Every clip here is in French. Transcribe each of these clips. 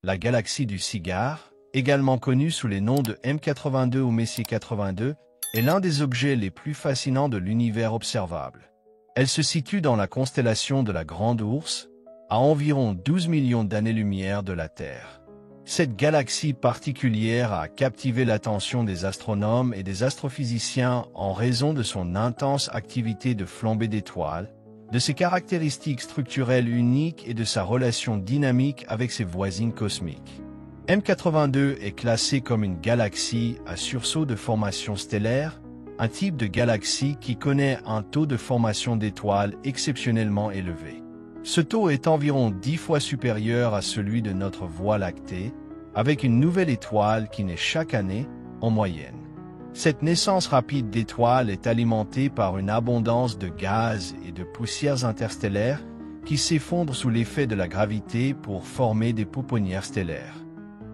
la galaxie du cigare, également connue sous les noms de M82 ou Messier 82, est l'un des objets les plus fascinants de l'univers observable. Elle se situe dans la constellation de la Grande Ourse, à environ 12 millions d'années-lumière de la Terre. Cette galaxie particulière a captivé l'attention des astronomes et des astrophysiciens en raison de son intense activité de flambée d'étoiles, de ses caractéristiques structurelles uniques et de sa relation dynamique avec ses voisines cosmiques. M82 est classée comme une galaxie à sursaut de formation stellaire, un type de galaxie qui connaît un taux de formation d'étoiles exceptionnellement élevé. Ce taux est environ 10 fois supérieur à celui de notre Voie lactée, avec une nouvelle étoile qui naît chaque année, en moyenne. Cette naissance rapide d'étoiles est alimentée par une abondance de gaz et de poussières interstellaires qui s'effondrent sous l'effet de la gravité pour former des pouponnières stellaires.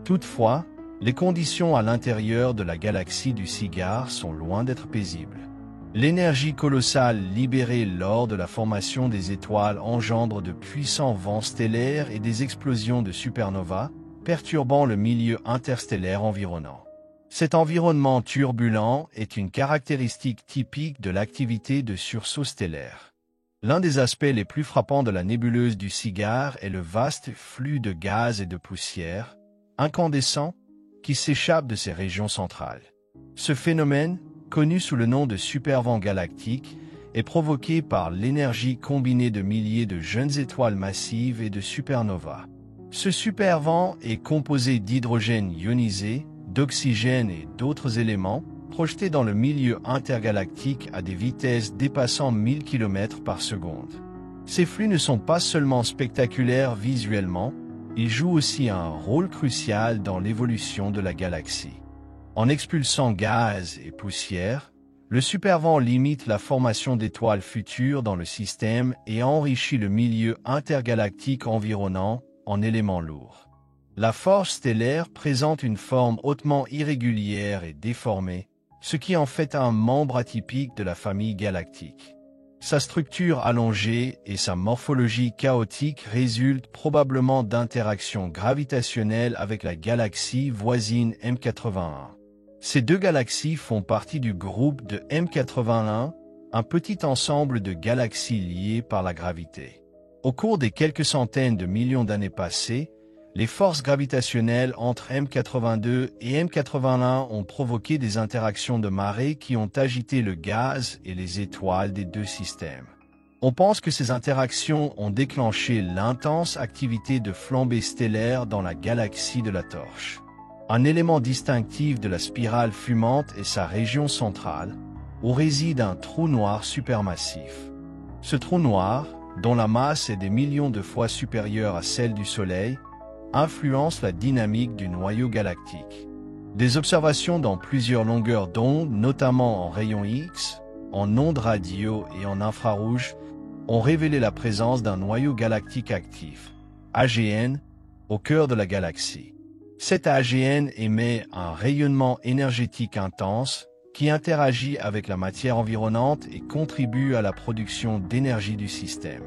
Toutefois, les conditions à l'intérieur de la galaxie du cigare sont loin d'être paisibles. L'énergie colossale libérée lors de la formation des étoiles engendre de puissants vents stellaires et des explosions de supernovas, perturbant le milieu interstellaire environnant. Cet environnement turbulent est une caractéristique typique de l'activité de sursaut stellaire. L'un des aspects les plus frappants de la nébuleuse du cigare est le vaste flux de gaz et de poussière, incandescent, qui s'échappe de ses régions centrales. Ce phénomène, connu sous le nom de supervent galactique, est provoqué par l'énergie combinée de milliers de jeunes étoiles massives et de supernovas. Ce supervent est composé d'hydrogène ionisé, d'oxygène et d'autres éléments, projetés dans le milieu intergalactique à des vitesses dépassant 1000 km par seconde. Ces flux ne sont pas seulement spectaculaires visuellement, ils jouent aussi un rôle crucial dans l'évolution de la galaxie. En expulsant gaz et poussière, le supervent limite la formation d'étoiles futures dans le système et enrichit le milieu intergalactique environnant en éléments lourds. La forge stellaire présente une forme hautement irrégulière et déformée, ce qui en fait un membre atypique de la famille galactique. Sa structure allongée et sa morphologie chaotique résultent probablement d'interactions gravitationnelles avec la galaxie voisine M81. Ces deux galaxies font partie du groupe de M81, un petit ensemble de galaxies liées par la gravité. Au cours des quelques centaines de millions d'années passées, les forces gravitationnelles entre M82 et M81 ont provoqué des interactions de marée qui ont agité le gaz et les étoiles des deux systèmes. On pense que ces interactions ont déclenché l'intense activité de flambée stellaire dans la galaxie de la Torche. Un élément distinctif de la spirale fumante est sa région centrale, où réside un trou noir supermassif. Ce trou noir, dont la masse est des millions de fois supérieure à celle du Soleil, influence la dynamique du noyau galactique. Des observations dans plusieurs longueurs d'onde, notamment en rayons X, en ondes radio et en infrarouge, ont révélé la présence d'un noyau galactique actif, AGN, au cœur de la galaxie. Cet AGN émet un rayonnement énergétique intense qui interagit avec la matière environnante et contribue à la production d'énergie du système.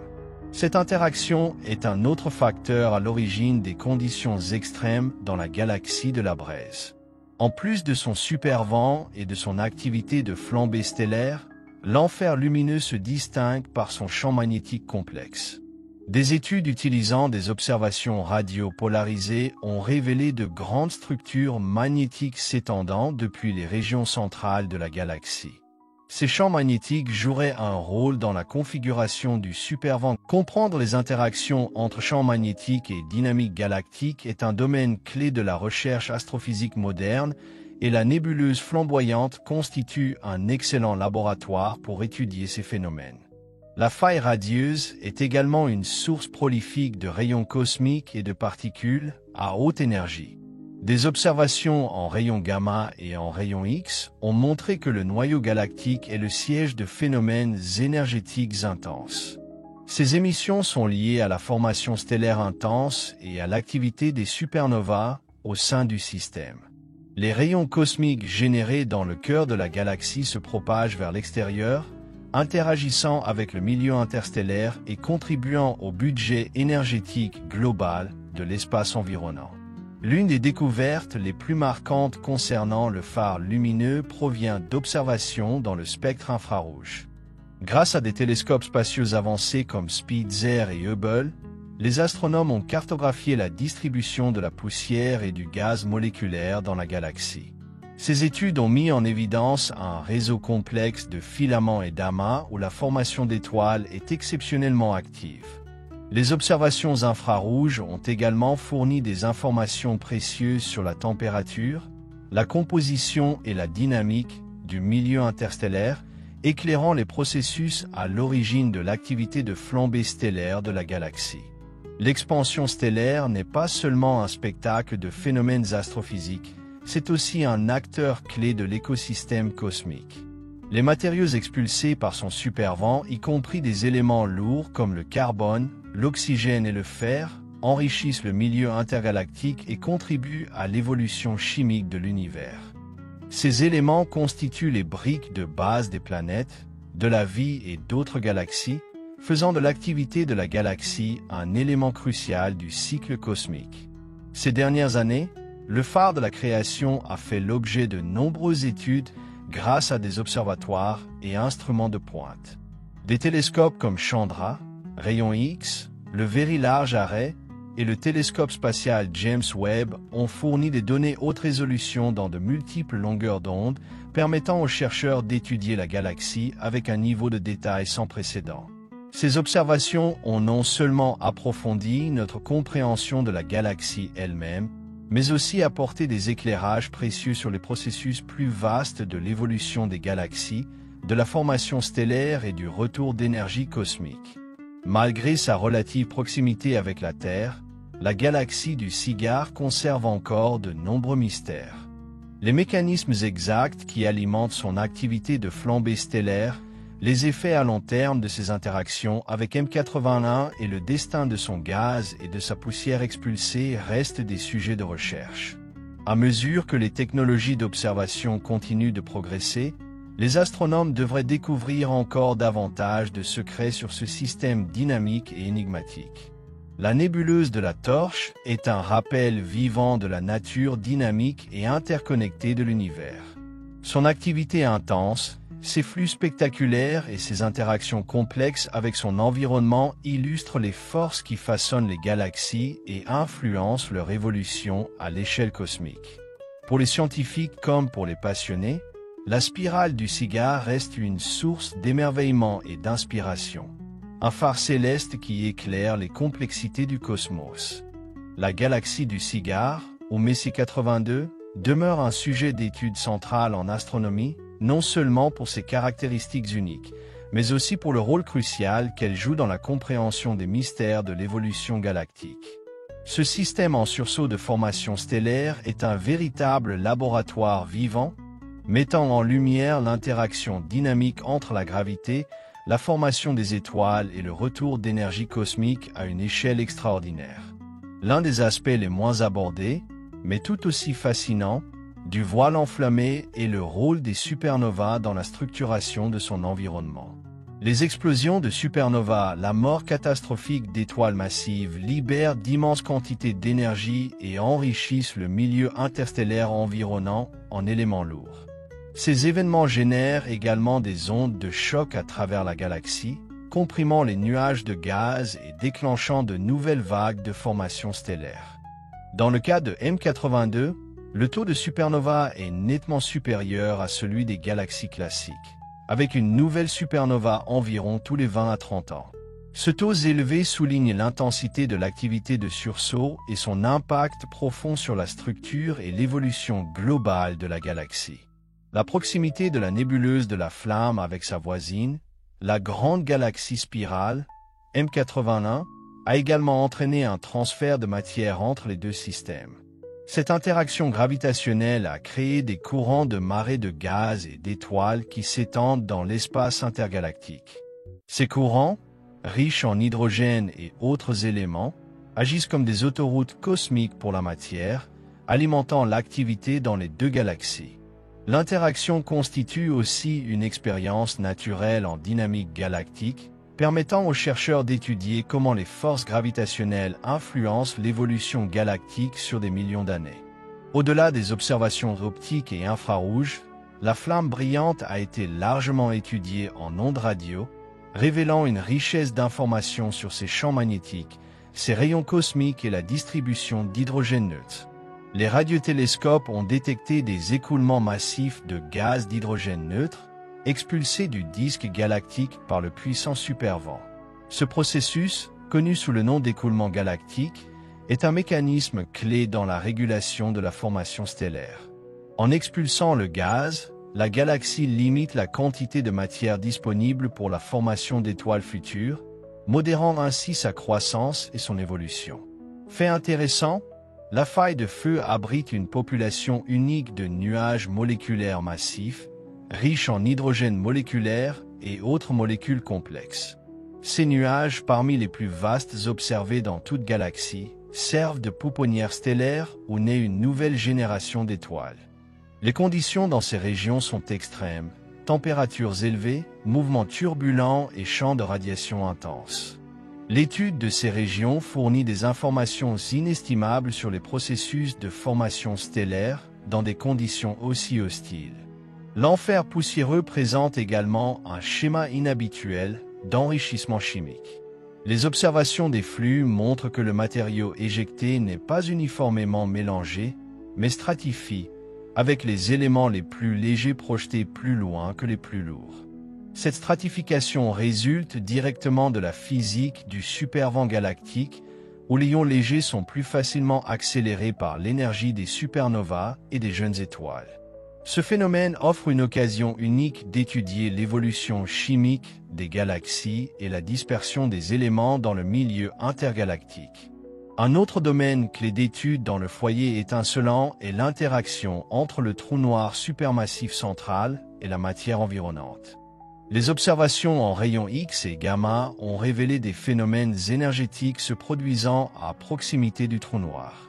Cette interaction est un autre facteur à l'origine des conditions extrêmes dans la galaxie de la Braise. En plus de son supervent et de son activité de flambée stellaire, l'enfer lumineux se distingue par son champ magnétique complexe. Des études utilisant des observations radio-polarisées ont révélé de grandes structures magnétiques s'étendant depuis les régions centrales de la galaxie. Ces champs magnétiques joueraient un rôle dans la configuration du supervent. Comprendre les interactions entre champs magnétiques et dynamique galactique est un domaine clé de la recherche astrophysique moderne et la nébuleuse flamboyante constitue un excellent laboratoire pour étudier ces phénomènes. La faille radieuse est également une source prolifique de rayons cosmiques et de particules à haute énergie. Des observations en rayons gamma et en rayons X ont montré que le noyau galactique est le siège de phénomènes énergétiques intenses. Ces émissions sont liées à la formation stellaire intense et à l'activité des supernovas au sein du système. Les rayons cosmiques générés dans le cœur de la galaxie se propagent vers l'extérieur, interagissant avec le milieu interstellaire et contribuant au budget énergétique global de l'espace environnant. L'une des découvertes les plus marquantes concernant le phare lumineux provient d'observations dans le spectre infrarouge. Grâce à des télescopes spatiaux avancés comme Spitzer et Hubble, les astronomes ont cartographié la distribution de la poussière et du gaz moléculaire dans la galaxie. Ces études ont mis en évidence un réseau complexe de filaments et d'amas où la formation d'étoiles est exceptionnellement active. Les observations infrarouges ont également fourni des informations précieuses sur la température, la composition et la dynamique du milieu interstellaire, éclairant les processus à l'origine de l'activité de flambée stellaire de la galaxie. L'expansion stellaire n'est pas seulement un spectacle de phénomènes astrophysiques, c'est aussi un acteur clé de l'écosystème cosmique. Les matériaux expulsés par son supervent, y compris des éléments lourds comme le carbone, l'oxygène et le fer, enrichissent le milieu intergalactique et contribuent à l'évolution chimique de l'univers. Ces éléments constituent les briques de base des planètes, de la vie et d'autres galaxies, faisant de l'activité de la galaxie un élément crucial du cycle cosmique. Ces dernières années, le phare de la création a fait l'objet de nombreuses études grâce à des observatoires et instruments de pointe. Des télescopes comme Chandra, Rayon X, le Very Large Array et le télescope spatial James Webb ont fourni des données haute résolution dans de multiples longueurs d'onde, permettant aux chercheurs d'étudier la galaxie avec un niveau de détail sans précédent. Ces observations ont non seulement approfondi notre compréhension de la galaxie elle-même, mais aussi apporté des éclairages précieux sur les processus plus vastes de l'évolution des galaxies, de la formation stellaire et du retour d'énergie cosmique. Malgré sa relative proximité avec la Terre, la galaxie du Cigare conserve encore de nombreux mystères. Les mécanismes exacts qui alimentent son activité de flambée stellaire, les effets à long terme de ses interactions avec M81 et le destin de son gaz et de sa poussière expulsée restent des sujets de recherche. À mesure que les technologies d'observation continuent de progresser, les astronomes devraient découvrir encore davantage de secrets sur ce système dynamique et énigmatique. La nébuleuse de la Torche est un rappel vivant de la nature dynamique et interconnectée de l'univers. Son activité intense, ses flux spectaculaires et ses interactions complexes avec son environnement illustrent les forces qui façonnent les galaxies et influencent leur évolution à l'échelle cosmique. Pour les scientifiques comme pour les passionnés, la spirale du Cigare reste une source d'émerveillement et d'inspiration. Un phare céleste qui éclaire les complexités du cosmos. La galaxie du Cigare, ou Messier 82, demeure un sujet d'étude central en astronomie, non seulement pour ses caractéristiques uniques, mais aussi pour le rôle crucial qu'elle joue dans la compréhension des mystères de l'évolution galactique. Ce système en sursaut de formation stellaire est un véritable laboratoire vivant, mettant en lumière l'interaction dynamique entre la gravité, la formation des étoiles et le retour d'énergie cosmique à une échelle extraordinaire. L'un des aspects les moins abordés, mais tout aussi fascinant, du voile enflammé est le rôle des supernovas dans la structuration de son environnement. Les explosions de supernovas, la mort catastrophique d'étoiles massives, libèrent d'immenses quantités d'énergie et enrichissent le milieu interstellaire environnant en éléments lourds. Ces événements génèrent également des ondes de choc à travers la galaxie, comprimant les nuages de gaz et déclenchant de nouvelles vagues de formation stellaire. Dans le cas de M82, le taux de supernova est nettement supérieur à celui des galaxies classiques, avec une nouvelle supernova environ tous les 20 à 30 ans. Ce taux élevé souligne l'intensité de l'activité de sursaut et son impact profond sur la structure et l'évolution globale de la galaxie. La proximité de la nébuleuse de la Flamme avec sa voisine, la grande galaxie spirale, M81, a également entraîné un transfert de matière entre les deux systèmes. Cette interaction gravitationnelle a créé des courants de marées de gaz et d'étoiles qui s'étendent dans l'espace intergalactique. Ces courants, riches en hydrogène et autres éléments, agissent comme des autoroutes cosmiques pour la matière, alimentant l'activité dans les deux galaxies. L'interaction constitue aussi une expérience naturelle en dynamique galactique, permettant aux chercheurs d'étudier comment les forces gravitationnelles influencent l'évolution galactique sur des millions d'années. Au-delà des observations optiques et infrarouges, la flamme brillante a été largement étudiée en ondes radio, révélant une richesse d'informations sur ses champs magnétiques, ses rayons cosmiques et la distribution d'hydrogène neutre. Les radiotélescopes ont détecté des écoulements massifs de gaz d'hydrogène neutre, expulsés du disque galactique par le puissant supervent. Ce processus, connu sous le nom d'écoulement galactique, est un mécanisme clé dans la régulation de la formation stellaire. En expulsant le gaz, la galaxie limite la quantité de matière disponible pour la formation d'étoiles futures, modérant ainsi sa croissance et son évolution. Fait intéressant, la faille de feu abrite une population unique de nuages moléculaires massifs, riches en hydrogène moléculaire et autres molécules complexes. Ces nuages, parmi les plus vastes observés dans toute galaxie, servent de pouponnières stellaires où naît une nouvelle génération d'étoiles. Les conditions dans ces régions sont extrêmes, températures élevées, mouvements turbulents et champs de radiation intenses. L'étude de ces régions fournit des informations inestimables sur les processus de formation stellaire dans des conditions aussi hostiles. L'enfer poussiéreux présente également un schéma inhabituel d'enrichissement chimique. Les observations des flux montrent que le matériau éjecté n'est pas uniformément mélangé, mais stratifie, avec les éléments les plus légers projetés plus loin que les plus lourds. Cette stratification résulte directement de la physique du supervent galactique, où les ions légers sont plus facilement accélérés par l'énergie des supernovas et des jeunes étoiles. Ce phénomène offre une occasion unique d'étudier l'évolution chimique des galaxies et la dispersion des éléments dans le milieu intergalactique. Un autre domaine clé d'étude dans le foyer étincelant est l'interaction entre le trou noir supermassif central et la matière environnante. Les observations en rayons X et gamma ont révélé des phénomènes énergétiques se produisant à proximité du trou noir.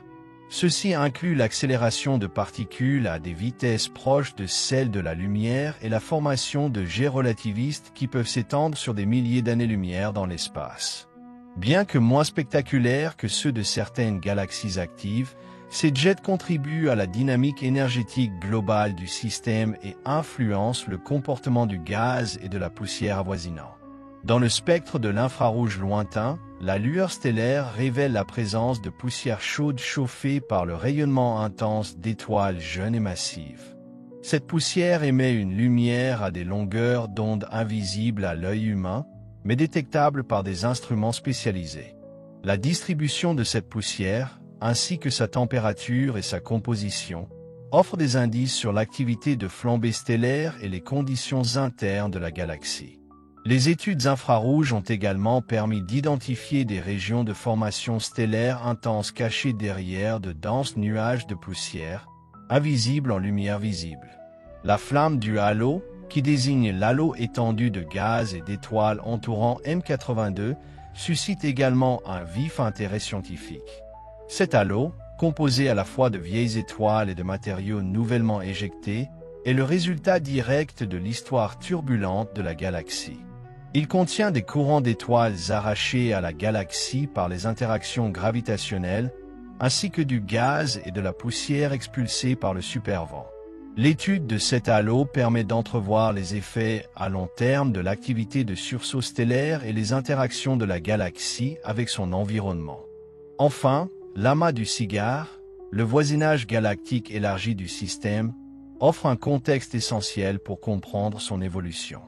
Ceci inclut l'accélération de particules à des vitesses proches de celles de la lumière et la formation de jets relativistes qui peuvent s'étendre sur des milliers d'années-lumière dans l'espace. Bien que moins spectaculaires que ceux de certaines galaxies actives, ces jets contribuent à la dynamique énergétique globale du système et influencent le comportement du gaz et de la poussière avoisinant. Dans le spectre de l'infrarouge lointain, la lueur stellaire révèle la présence de poussière chaude chauffée par le rayonnement intense d'étoiles jeunes et massives. Cette poussière émet une lumière à des longueurs d'onde invisibles à l'œil humain, mais détectables par des instruments spécialisés. La distribution de cette poussière, ainsi que sa température et sa composition, offre des indices sur l'activité de flambée stellaire et les conditions internes de la galaxie. Les études infrarouges ont également permis d'identifier des régions de formation stellaire intense cachées derrière de denses nuages de poussière, invisibles en lumière visible. La flamme du halo, qui désigne l'halo étendu de gaz et d'étoiles entourant M82, suscite également un vif intérêt scientifique. Cet halo, composé à la fois de vieilles étoiles et de matériaux nouvellement éjectés, est le résultat direct de l'histoire turbulente de la galaxie. Il contient des courants d'étoiles arrachés à la galaxie par les interactions gravitationnelles, ainsi que du gaz et de la poussière expulsés par le supervent. L'étude de cet halo permet d'entrevoir les effets à long terme de l'activité de sursaut stellaire et les interactions de la galaxie avec son environnement. Enfin, l'amas du cigare, le voisinage galactique élargi du système, offre un contexte essentiel pour comprendre son évolution.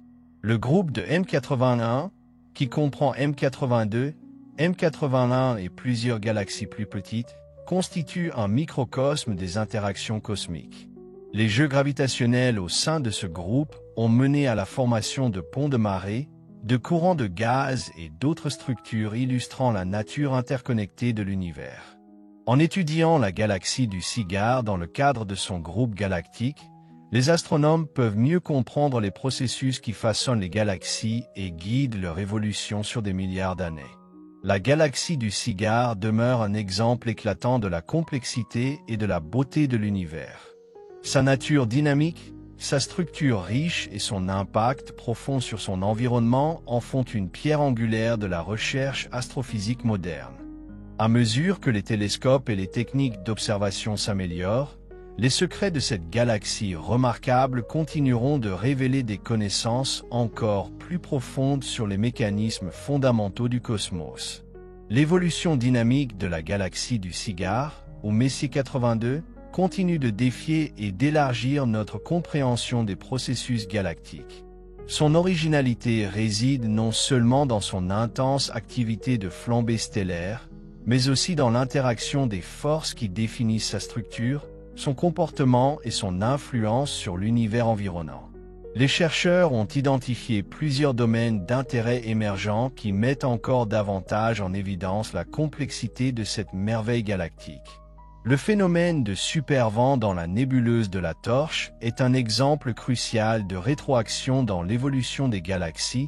Le groupe de M81, qui comprend M82, M81 et plusieurs galaxies plus petites, constitue un microcosme des interactions cosmiques. Les jeux gravitationnels au sein de ce groupe ont mené à la formation de ponts de marée, de courants de gaz et d'autres structures illustrant la nature interconnectée de l'univers. En étudiant la galaxie du cigare dans le cadre de son groupe galactique, les astronomes peuvent mieux comprendre les processus qui façonnent les galaxies et guident leur évolution sur des milliards d'années. La galaxie du cigare demeure un exemple éclatant de la complexité et de la beauté de l'univers. Sa nature dynamique, Sa structure riche et son impact profond sur son environnement en font une pierre angulaire de la recherche astrophysique moderne. À mesure que les télescopes et les techniques d'observation s'améliorent, les secrets de cette galaxie remarquable continueront de révéler des connaissances encore plus profondes sur les mécanismes fondamentaux du cosmos. L'évolution dynamique de la galaxie du Cigare, ou Messier 82, continue de défier et d'élargir notre compréhension des processus galactiques. Son originalité réside non seulement dans son intense activité de flambée stellaire, mais aussi dans l'interaction des forces qui définissent sa structure, son comportement et son influence sur l'univers environnant. Les chercheurs ont identifié plusieurs domaines d'intérêt émergents qui mettent encore davantage en évidence la complexité de cette merveille galactique. Le phénomène de supervent dans la nébuleuse de la Torche est un exemple crucial de rétroaction dans l'évolution des galaxies,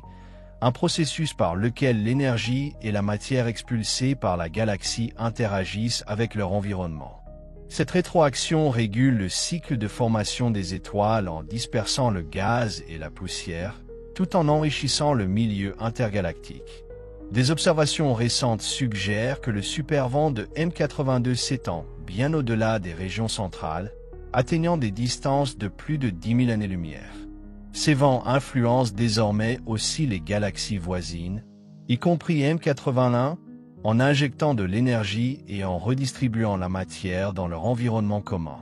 un processus par lequel l'énergie et la matière expulsées par la galaxie interagissent avec leur environnement. Cette rétroaction régule le cycle de formation des étoiles en dispersant le gaz et la poussière, tout en enrichissant le milieu intergalactique. Des observations récentes suggèrent que le supervent de M82 s'étend bien au-delà des régions centrales, atteignant des distances de plus de 10 000 années-lumière. Ces vents influencent désormais aussi les galaxies voisines, y compris M81, en injectant de l'énergie et en redistribuant la matière dans leur environnement commun.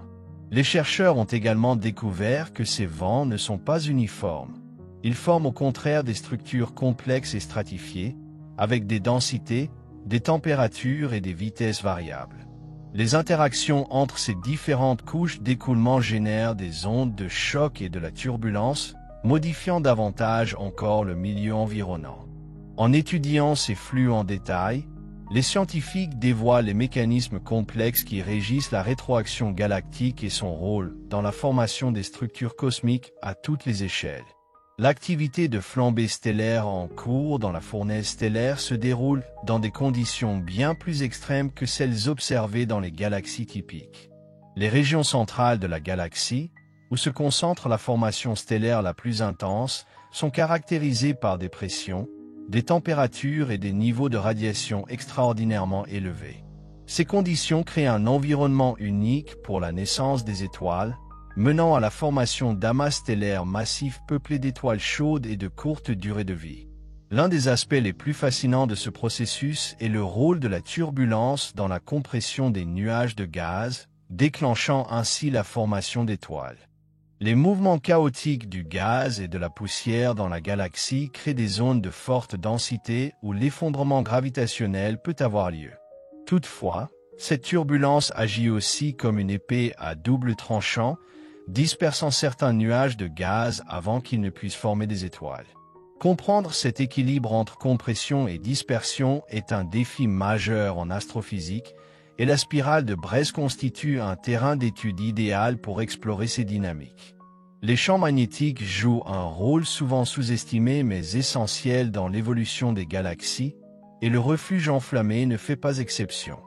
Les chercheurs ont également découvert que ces vents ne sont pas uniformes. Ils forment au contraire des structures complexes et stratifiées, avec des densités, des températures et des vitesses variables. Les interactions entre ces différentes couches d'écoulement génèrent des ondes de choc et de la turbulence, modifiant davantage encore le milieu environnant. En étudiant ces flux en détail, les scientifiques dévoilent les mécanismes complexes qui régissent la rétroaction galactique et son rôle dans la formation des structures cosmiques à toutes les échelles. L'activité de flambée stellaire en cours dans la fournaise stellaire se déroule dans des conditions bien plus extrêmes que celles observées dans les galaxies typiques. Les régions centrales de la galaxie, où se concentre la formation stellaire la plus intense, sont caractérisées par des pressions, des températures et des niveaux de radiation extraordinairement élevés. Ces conditions créent un environnement unique pour la naissance des étoiles, menant à la formation d'amas stellaires massifs peuplés d'étoiles chaudes et de courte durée de vie. L'un des aspects les plus fascinants de ce processus est le rôle de la turbulence dans la compression des nuages de gaz, déclenchant ainsi la formation d'étoiles. Les mouvements chaotiques du gaz et de la poussière dans la galaxie créent des zones de forte densité où l'effondrement gravitationnel peut avoir lieu. Toutefois, cette turbulence agit aussi comme une épée à double tranchant, dispersant certains nuages de gaz avant qu'ils ne puissent former des étoiles. Comprendre cet équilibre entre compression et dispersion est un défi majeur en astrophysique, et la spirale de Bresse constitue un terrain d'étude idéal pour explorer ces dynamiques. Les champs magnétiques jouent un rôle souvent sous-estimé mais essentiel dans l'évolution des galaxies, et le refuge enflammé ne fait pas exception.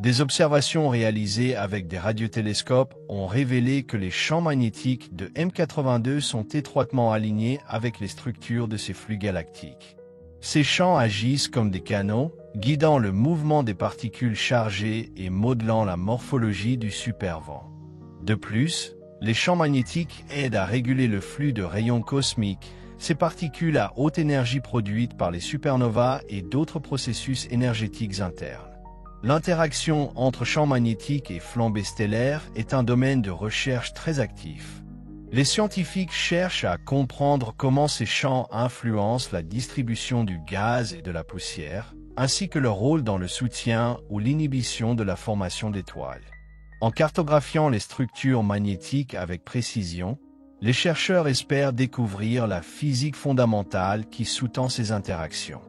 Des observations réalisées avec des radiotélescopes ont révélé que les champs magnétiques de M82 sont étroitement alignés avec les structures de ces flux galactiques. Ces champs agissent comme des canaux, guidant le mouvement des particules chargées et modelant la morphologie du supervent. De plus, les champs magnétiques aident à réguler le flux de rayons cosmiques, ces particules à haute énergie produites par les supernovas et d'autres processus énergétiques internes. L'interaction entre champs magnétiques et flambée stellaire est un domaine de recherche très actif. Les scientifiques cherchent à comprendre comment ces champs influencent la distribution du gaz et de la poussière, ainsi que leur rôle dans le soutien ou l'inhibition de la formation d'étoiles. En cartographiant les structures magnétiques avec précision, les chercheurs espèrent découvrir la physique fondamentale qui sous-tend ces interactions.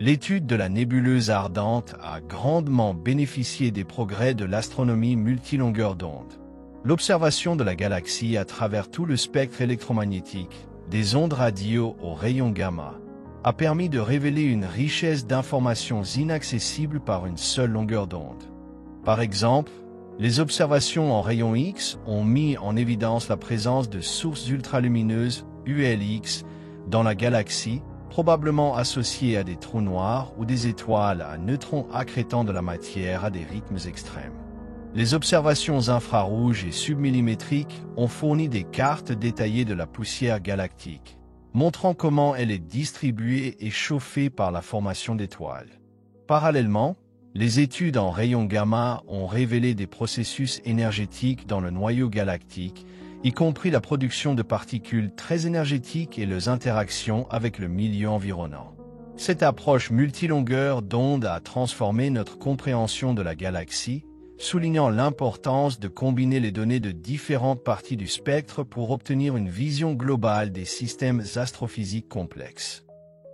L'étude de la nébuleuse ardente a grandement bénéficié des progrès de l'astronomie multilongueur d'onde. L'observation de la galaxie à travers tout le spectre électromagnétique, des ondes radio aux rayons gamma, a permis de révéler une richesse d'informations inaccessibles par une seule longueur d'onde. Par exemple, Les observations en rayons X ont mis en évidence la présence de sources ultralumineuses, ULX, dans la galaxie, probablement associées à des trous noirs ou des étoiles à neutrons accrétant de la matière à des rythmes extrêmes. Les observations infrarouges et submillimétriques ont fourni des cartes détaillées de la poussière galactique, montrant comment elle est distribuée et chauffée par la formation d'étoiles. Parallèlement, les études en rayons gamma ont révélé des processus énergétiques dans le noyau galactique, y compris la production de particules très énergétiques et leurs interactions avec le milieu environnant. Cette approche multilongueur d'onde a transformé notre compréhension de la galaxie, soulignant l'importance de combiner les données de différentes parties du spectre pour obtenir une vision globale des systèmes astrophysiques complexes.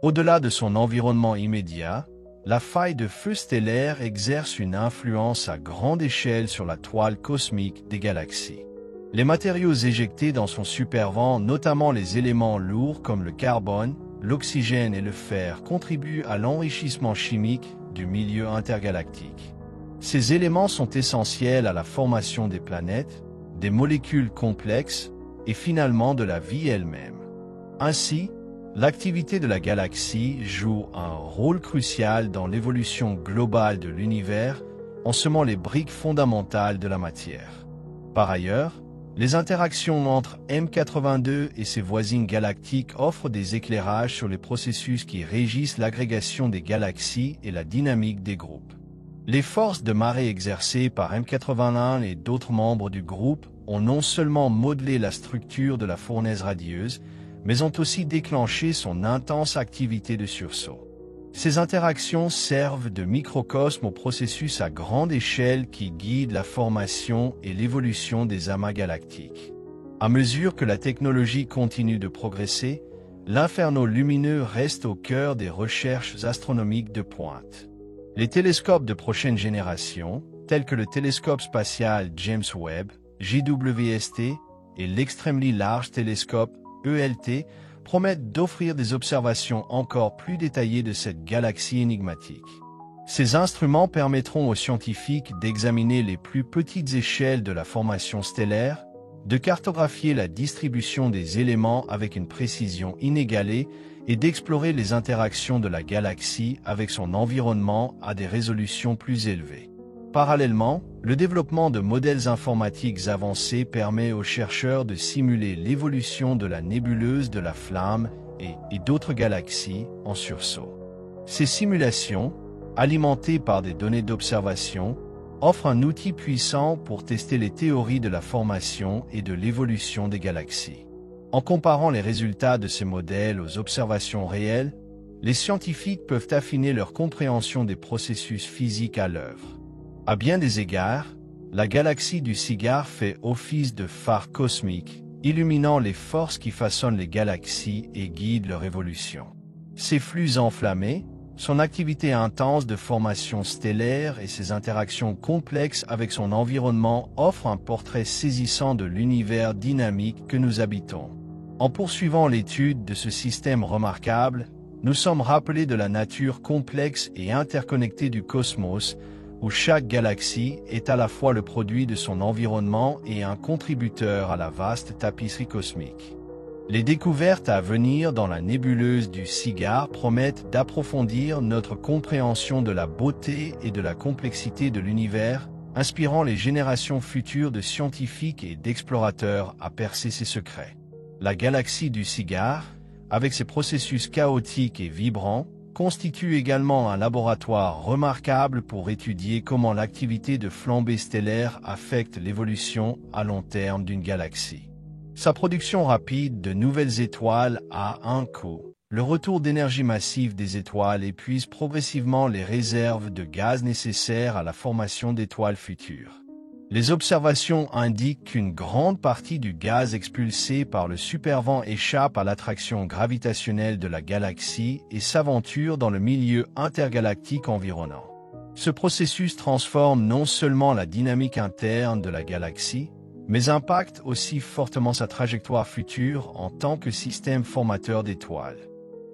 Au-delà de son environnement immédiat, la faille de feu stellaire exerce une influence à grande échelle sur la toile cosmique des galaxies. Les matériaux éjectés dans son supervent, notamment les éléments lourds comme le carbone, l'oxygène et le fer, contribuent à l'enrichissement chimique du milieu intergalactique. Ces éléments sont essentiels à la formation des planètes, des molécules complexes et finalement de la vie elle-même. Ainsi, l'activité de la galaxie joue un rôle crucial dans l'évolution globale de l'univers en semant les briques fondamentales de la matière. Par ailleurs, les interactions entre M82 et ses voisines galactiques offrent des éclairages sur les processus qui régissent l'agrégation des galaxies et la dynamique des groupes. Les forces de marée exercées par M81 et d'autres membres du groupe ont non seulement modelé la structure de la fournaise radieuse, mais ont aussi déclenché son intense activité de sursaut. Ces interactions servent de microcosme au processus à grande échelle qui guide la formation et l'évolution des amas galactiques. À mesure que la technologie continue de progresser, l'inferno lumineux reste au cœur des recherches astronomiques de pointe. Les télescopes de prochaine génération, tels que le télescope spatial James Webb, JWST, et l'Extremely Large Telescope, ELT, promettent d'offrir des observations encore plus détaillées de cette galaxie énigmatique. Ces instruments permettront aux scientifiques d'examiner les plus petites échelles de la formation stellaire, de cartographier la distribution des éléments avec une précision inégalée et d'explorer les interactions de la galaxie avec son environnement à des résolutions plus élevées. Parallèlement, le développement de modèles informatiques avancés permet aux chercheurs de simuler l'évolution de la nébuleuse de la Flamme et d'autres galaxies en sursaut. Ces simulations, alimentées par des données d'observation, offrent un outil puissant pour tester les théories de la formation et de l'évolution des galaxies. En comparant les résultats de ces modèles aux observations réelles, les scientifiques peuvent affiner leur compréhension des processus physiques à l'œuvre. À bien des égards, la galaxie du cigare fait office de phare cosmique, illuminant les forces qui façonnent les galaxies et guident leur évolution. Ses flux enflammés, son activité intense de formation stellaire et ses interactions complexes avec son environnement offrent un portrait saisissant de l'univers dynamique que nous habitons. En poursuivant l'étude de ce système remarquable, nous sommes rappelés de la nature complexe et interconnectée du cosmos, où chaque galaxie est à la fois le produit de son environnement et un contributeur à la vaste tapisserie cosmique. Les découvertes à venir dans la nébuleuse du cigare promettent d'approfondir notre compréhension de la beauté et de la complexité de l'univers, inspirant les générations futures de scientifiques et d'explorateurs à percer ses secrets. La galaxie du cigare, avec ses processus chaotiques et vibrants, constitue également un laboratoire remarquable pour étudier comment l'activité de flambée stellaire affecte l'évolution à long terme d'une galaxie. Sa production rapide de nouvelles étoiles a un coût. Le retour d'énergie massive des étoiles épuise progressivement les réserves de gaz nécessaires à la formation d'étoiles futures. Les observations indiquent qu'une grande partie du gaz expulsé par le supervent échappe à l'attraction gravitationnelle de la galaxie et s'aventure dans le milieu intergalactique environnant. Ce processus transforme non seulement la dynamique interne de la galaxie, mais impacte aussi fortement sa trajectoire future en tant que système formateur d'étoiles.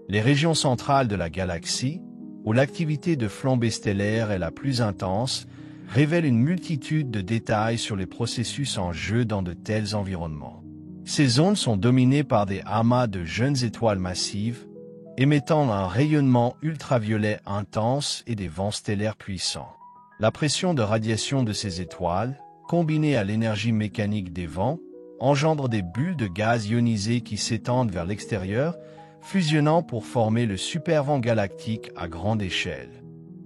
Les régions centrales de la galaxie, où l'activité de flambée stellaire est la plus intense, révèlent une multitude de détails sur les processus en jeu dans de tels environnements. Ces zones sont dominées par des amas de jeunes étoiles massives, émettant un rayonnement ultraviolet intense et des vents stellaires puissants. La pression de radiation de ces étoiles, combinée à l'énergie mécanique des vents, engendre des bulles de gaz ionisé qui s'étendent vers l'extérieur, fusionnant pour former le supervent galactique à grande échelle.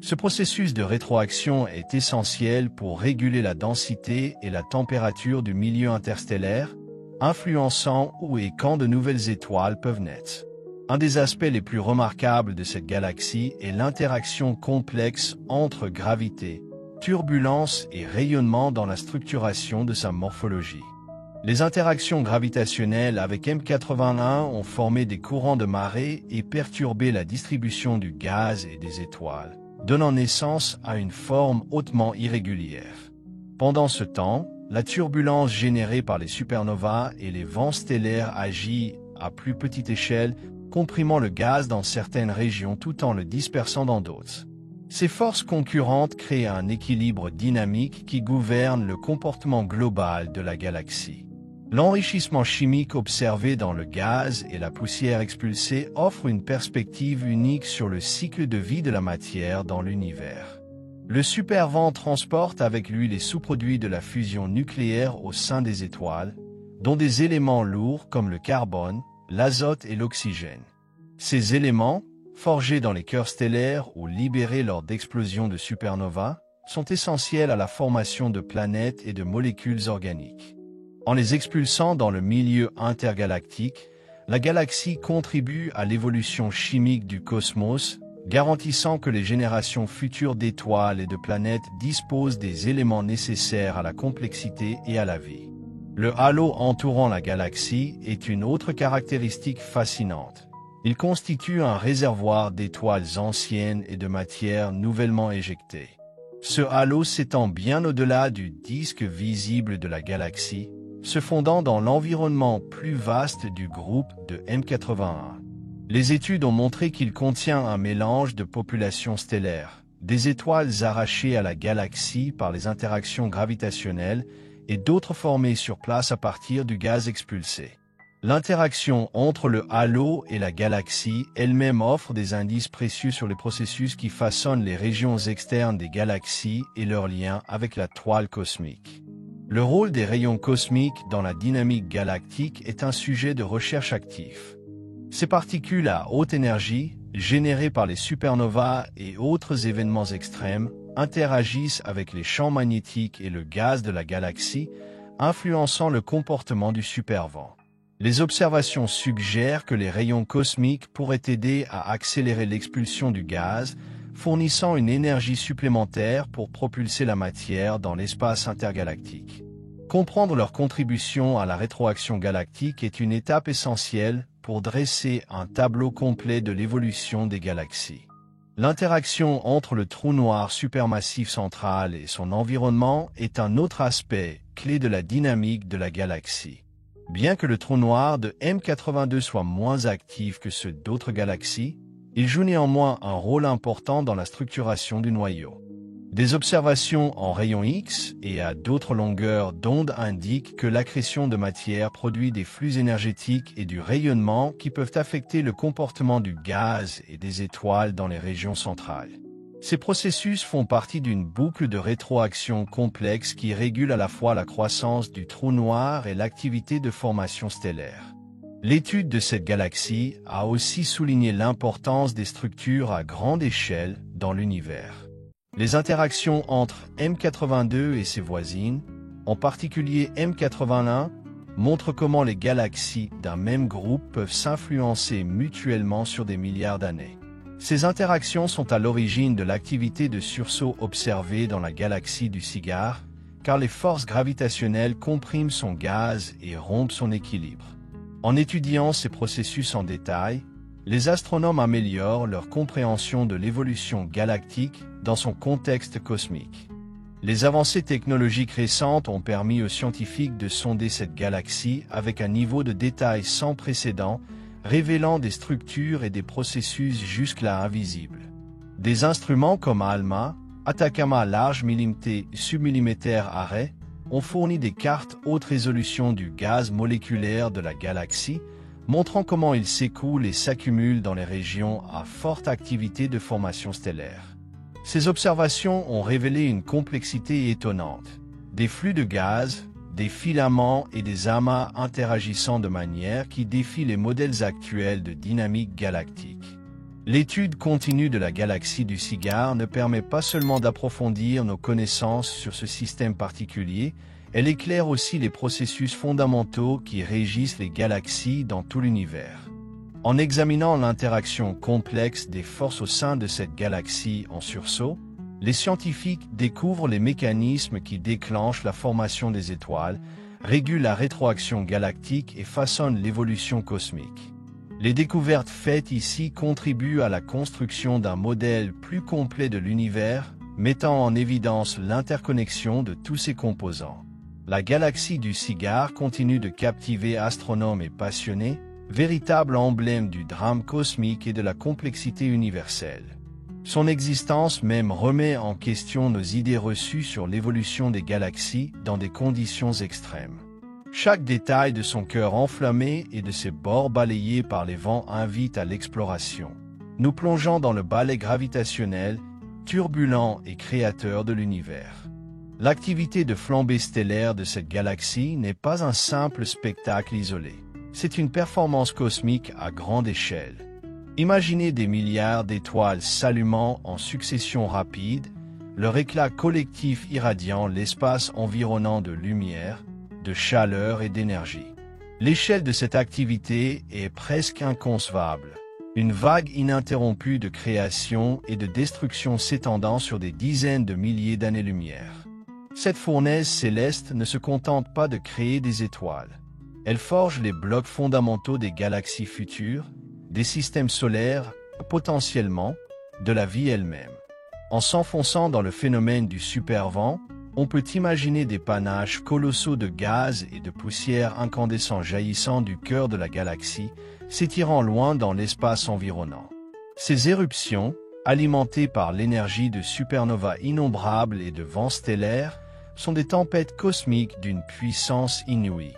Ce processus de rétroaction est essentiel pour réguler la densité et la température du milieu interstellaire, influençant où et quand de nouvelles étoiles peuvent naître. Un des aspects les plus remarquables de cette galaxie est l'interaction complexe entre gravité, turbulence et rayonnement dans la structuration de sa morphologie. Les interactions gravitationnelles avec M81 ont formé des courants de marée et perturbé la distribution du gaz et des étoiles, donnant naissance à une forme hautement irrégulière. Pendant ce temps, la turbulence générée par les supernovas et les vents stellaires agit à plus petite échelle, comprimant le gaz dans certaines régions tout en le dispersant dans d'autres. Ces forces concurrentes créent un équilibre dynamique qui gouverne le comportement global de la galaxie. L'enrichissement chimique observé dans le gaz et la poussière expulsée offre une perspective unique sur le cycle de vie de la matière dans l'univers. Le supervent transporte avec lui les sous-produits de la fusion nucléaire au sein des étoiles, dont des éléments lourds comme le carbone, l'azote et l'oxygène. Ces éléments, forgés dans les cœurs stellaires ou libérés lors d'explosions de supernovas, sont essentiels à la formation de planètes et de molécules organiques. En les expulsant dans le milieu intergalactique, la galaxie contribue à l'évolution chimique du cosmos, garantissant que les générations futures d'étoiles et de planètes disposent des éléments nécessaires à la complexité et à la vie. Le halo entourant la galaxie est une autre caractéristique fascinante. Il constitue un réservoir d'étoiles anciennes et de matière nouvellement éjectées. Ce halo s'étend bien au-delà du disque visible de la galaxie, se fondant dans l'environnement plus vaste du groupe de M81. Les études ont montré qu'il contient un mélange de populations stellaires, des étoiles arrachées à la galaxie par les interactions gravitationnelles et d'autres formées sur place à partir du gaz expulsé. L'interaction entre le halo et la galaxie elle-même offre des indices précieux sur les processus qui façonnent les régions externes des galaxies et leurs liens avec la toile cosmique. Le rôle des rayons cosmiques dans la dynamique galactique est un sujet de recherche actif. Ces particules à haute énergie, générées par les supernovas et autres événements extrêmes, interagissent avec les champs magnétiques et le gaz de la galaxie, influençant le comportement du supervent. Les observations suggèrent que les rayons cosmiques pourraient aider à accélérer l'expulsion du gaz, fournissant une énergie supplémentaire pour propulser la matière dans l'espace intergalactique. Comprendre leur contribution à la rétroaction galactique est une étape essentielle pour dresser un tableau complet de l'évolution des galaxies. L'interaction entre le trou noir supermassif central et son environnement est un autre aspect clé de la dynamique de la galaxie. Bien que le trou noir de M82 soit moins actif que ceux d'autres galaxies, il joue néanmoins un rôle important dans la structuration du noyau. Des observations en rayons X et à d'autres longueurs d'onde indiquent que l'accrétion de matière produit des flux énergétiques et du rayonnement qui peuvent affecter le comportement du gaz et des étoiles dans les régions centrales. Ces processus font partie d'une boucle de rétroaction complexe qui régule à la fois la croissance du trou noir et l'activité de formation stellaire. L'étude de cette galaxie a aussi souligné l'importance des structures à grande échelle dans l'univers. Les interactions entre M82 et ses voisines, en particulier M81, montrent comment les galaxies d'un même groupe peuvent s'influencer mutuellement sur des milliards d'années. Ces interactions sont à l'origine de l'activité de sursaut observée dans la galaxie du Cigare, car les forces gravitationnelles compriment son gaz et rompent son équilibre. En étudiant ces processus en détail, les astronomes améliorent leur compréhension de l'évolution galactique dans son contexte cosmique. Les avancées technologiques récentes ont permis aux scientifiques de sonder cette galaxie avec un niveau de détail sans précédent, révélant des structures et des processus jusque-là invisibles. Des instruments comme ALMA, Atacama Large Millimité Submillimètre Array ont fourni des cartes haute résolution du gaz moléculaire de la galaxie, montrant comment il s'écoule et s'accumule dans les régions à forte activité de formation stellaire. Ces observations ont révélé une complexité étonnante. Des flux de gaz, des filaments et des amas interagissant de manière qui défie les modèles actuels de dynamique galactique. L'étude continue de la galaxie du Cigare ne permet pas seulement d'approfondir nos connaissances sur ce système particulier, elle éclaire aussi les processus fondamentaux qui régissent les galaxies dans tout l'univers. En examinant l'interaction complexe des forces au sein de cette galaxie en sursaut, les scientifiques découvrent les mécanismes qui déclenchent la formation des étoiles, régulent la rétroaction galactique et façonnent l'évolution cosmique. Les découvertes faites ici contribuent à la construction d'un modèle plus complet de l'univers, mettant en évidence l'interconnexion de tous ses composants. La galaxie du Cigare continue de captiver astronomes et passionnés, véritable emblème du drame cosmique et de la complexité universelle. Son existence même remet en question nos idées reçues sur l'évolution des galaxies dans des conditions extrêmes. Chaque détail de son cœur enflammé et de ses bords balayés par les vents invite à l'exploration. Nous plongeons dans le balai gravitationnel, turbulent et créateur de l'univers. L'activité de flambée stellaire de cette galaxie n'est pas un simple spectacle isolé. C'est une performance cosmique à grande échelle. Imaginez des milliards d'étoiles s'allumant en succession rapide, leur éclat collectif irradiant l'espace environnant de lumière, de chaleur et d'énergie. L'échelle de cette activité est presque inconcevable. Une vague ininterrompue de création et de destruction s'étendant sur des dizaines de milliers d'années-lumière. Cette fournaise céleste ne se contente pas de créer des étoiles. Elle forge les blocs fondamentaux des galaxies futures, des systèmes solaires, potentiellement, de la vie elle-même. En s'enfonçant dans le phénomène du supervent, on peut imaginer des panaches colossaux de gaz et de poussière incandescents jaillissant du cœur de la galaxie, s'étirant loin dans l'espace environnant. Ces éruptions, alimentées par l'énergie de supernovas innombrables et de vents stellaires, sont des tempêtes cosmiques d'une puissance inouïe.